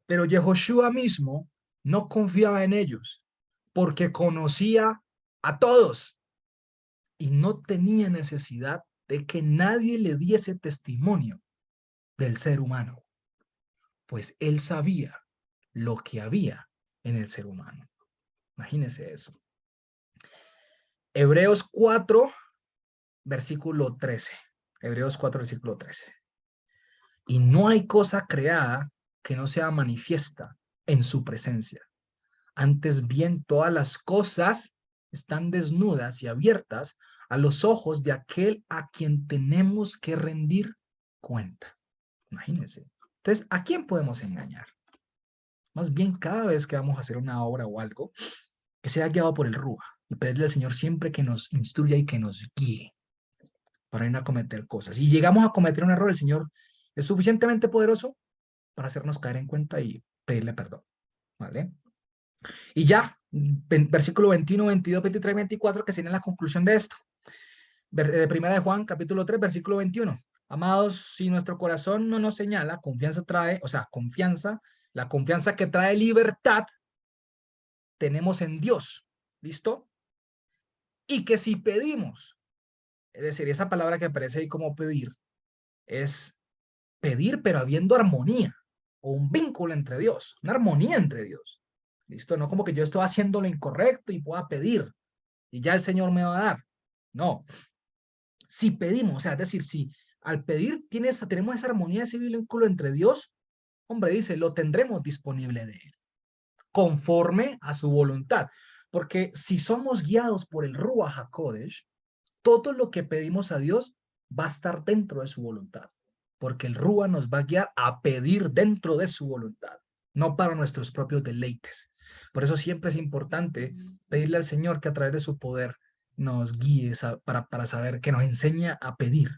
pero Yehoshua mismo no confiaba en ellos, porque conocía a todos y no tenía necesidad de que nadie le diese testimonio del ser humano, pues él sabía lo que había en el ser humano. Imagínense eso. Hebreos 4, versículo 13. Hebreos 4, versículo 13. Y no hay cosa creada que no sea manifiesta en su presencia. Antes bien, todas las cosas están desnudas y abiertas a los ojos de aquel a quien tenemos que rendir cuenta. Imagínense. Entonces, ¿a quién podemos engañar? Más bien, cada vez que vamos a hacer una obra o algo, que sea guiado por el Rúa y pedirle al Señor siempre que nos instruya y que nos guíe para no cometer cosas. Y llegamos a cometer un error, el Señor es suficientemente poderoso para hacernos caer en cuenta y pedirle perdón. ¿Vale? Y ya, versículo 21, 22, 23, 24, que sería la conclusión de esto. De Primera de Juan, capítulo 3, versículo 21. Amados, si nuestro corazón no nos señala, confianza trae, o sea, confianza, la confianza que trae libertad, tenemos en Dios. ¿Listo? Y que si pedimos, es decir, esa palabra que aparece ahí como pedir, es pedir, pero habiendo armonía, o un vínculo entre Dios, una armonía entre Dios. ¿Listo? No como que yo estoy haciendo lo incorrecto y pueda pedir, y ya el Señor me va a dar. No. Si pedimos, o sea, es decir, si al pedir tenemos esa armonía, ese vínculo entre Dios, hombre, dice, lo tendremos disponible de Él, conforme a su voluntad. Porque si somos guiados por el Ruach HaKodesh, todo lo que pedimos a Dios va a estar dentro de su voluntad. porque el Rúa nos va a guiar a pedir dentro de su voluntad, no para nuestros propios deleites. Por eso siempre es importante pedirle al Señor que a través de su poder nos guíe para saber, que nos enseña a pedir.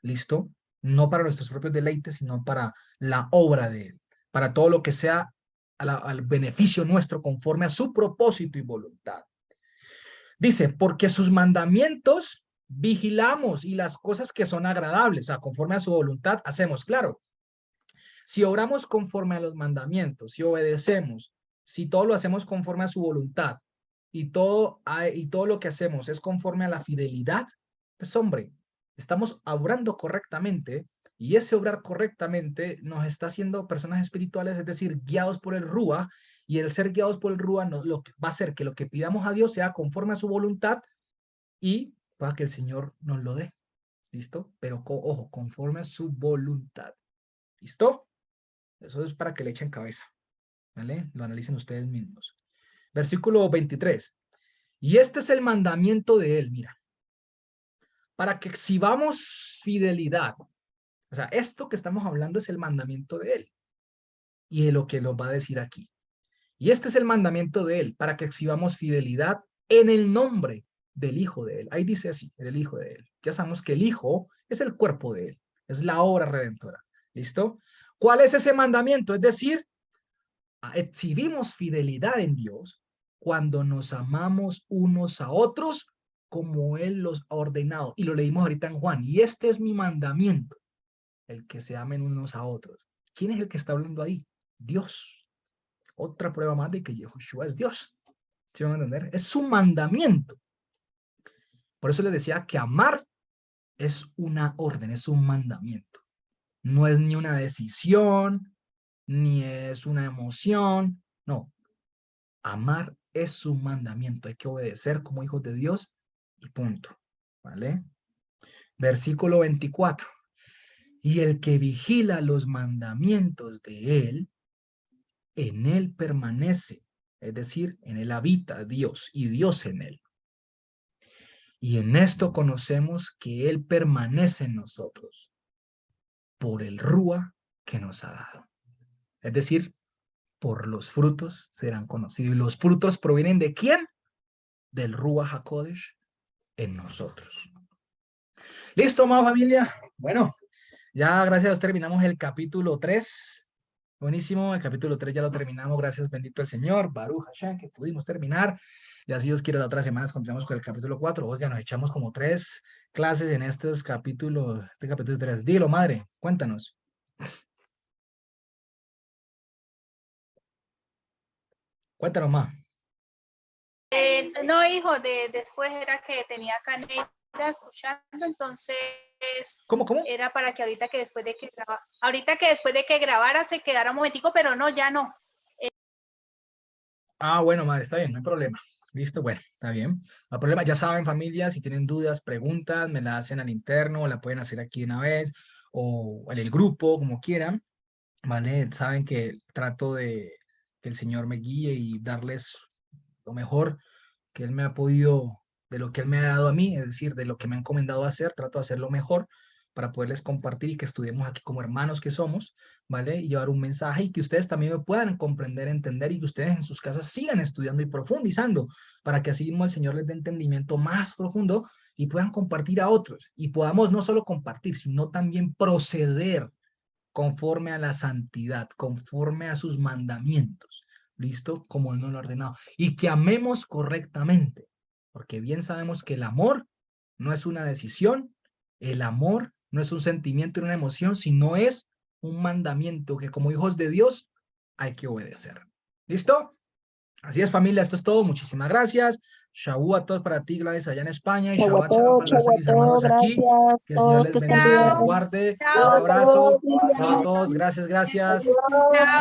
¿Listo? No para nuestros propios deleites, sino para la obra de Él, para todo lo que sea al beneficio nuestro conforme a su propósito y voluntad. Dice, porque sus mandamientos vigilamos y las cosas que son agradables, o sea, conforme a su voluntad, hacemos. Claro, si obramos conforme a los mandamientos, si obedecemos, si todo lo hacemos conforme a su voluntad y todo lo que hacemos es conforme a la fidelidad, pues hombre, estamos obrando correctamente, y ese obrar correctamente nos está haciendo personas espirituales, es decir, guiados por el Rúa, y el ser guiados por el Rúa va a hacer que lo que pidamos a Dios sea conforme a su voluntad y para que el Señor nos lo dé. ¿Listo? Pero ojo, conforme a su voluntad. ¿Listo? Eso es para que le echen cabeza. ¿Vale? Lo analicen ustedes mismos. Versículo 23. Y este es el mandamiento de Él, mira, para que exhibamos fidelidad. O sea, esto que estamos hablando es el mandamiento de Él y de lo que nos va a decir aquí. Y este es el mandamiento de Él, para que exhibamos fidelidad en el nombre del Hijo de Él. Ahí dice así, el Hijo de Él. Ya sabemos que el Hijo es el cuerpo de Él, es la obra redentora. ¿Listo? ¿Cuál es ese mandamiento? Es decir, exhibimos fidelidad en Dios cuando nos amamos unos a otros como Él los ha ordenado. Y lo leímos ahorita en Juan. Y este es mi mandamiento, el que se amen unos a otros. ¿Quién es el que está hablando ahí? Dios. Otra prueba más de que Yahushua es Dios. ¿Sí van a entender? Es su mandamiento. Por eso les decía que amar es una orden, es un mandamiento. No es ni una decisión, ni es una emoción. No, amar es su mandamiento. Hay que obedecer como hijos de Dios y punto. ¿Vale? Versículo 24. Y el que vigila los mandamientos de Él, en Él permanece. Es decir, en Él habita Dios y Dios en Él. Y en esto conocemos que Él permanece en nosotros por el Rúa que nos ha dado. Es decir, por los frutos serán conocidos. Y los frutos provienen ¿de quién? Del Rúa HaKodesh en nosotros. ¿Listo, amada familia? Bueno, ya gracias a Dios terminamos el capítulo 3. Buenísimo, el capítulo 3 ya lo terminamos, gracias bendito el Señor, Baruch Hashem, que pudimos terminar. Y así Dios quiere, la otra semana continuamos con el capítulo 4. Oiga, nos echamos como 3 clases en estos capítulos, este capítulo 3. Dilo, madre, cuéntanos. Cuéntanos más. No, hijo, después era que tenía canela escuchando, entonces ¿Cómo? era para que ahorita que después de que grabara se quedara un momentico, pero no, ya no. Bueno, madre, está bien, no hay problema. Listo, bueno, está bien. No hay problema, ya saben, familia, si tienen dudas, preguntas, me la hacen al interno, o la pueden hacer aquí de una vez, o en el grupo, como quieran, ¿vale? Saben que trato de que el Señor me guíe y darles lo mejor que Él me ha podido, de lo que Él me ha dado a mí, es decir, de lo que me ha encomendado a hacer, trato de hacerlo mejor para poderles compartir y que estudiemos aquí como hermanos que somos, ¿vale? Y llevar un mensaje y que ustedes también me puedan comprender, entender y que ustedes en sus casas sigan estudiando y profundizando para que así mismo el Señor les dé entendimiento más profundo y puedan compartir a otros y podamos no solo compartir, sino también proceder conforme a la santidad, conforme a sus mandamientos. ¿Listo? Como Él nos lo ha ordenado. Y que amemos correctamente, porque bien sabemos que el amor no es una decisión, el amor no es un sentimiento y una emoción, sino es un mandamiento que como hijos de Dios hay que obedecer. ¿Listo? Así es, familia, esto es todo. Muchísimas gracias. Shabu a todos para ti, Gladys, allá en España. Y Shabbat Shalom para el resto de mis hermanos aquí. Gracias Que el Señor todos les que estén bendiga y les bien. guarde. Un Chao. abrazo. Chao a todos. Gracias, gracias. Chao. Bye, bye.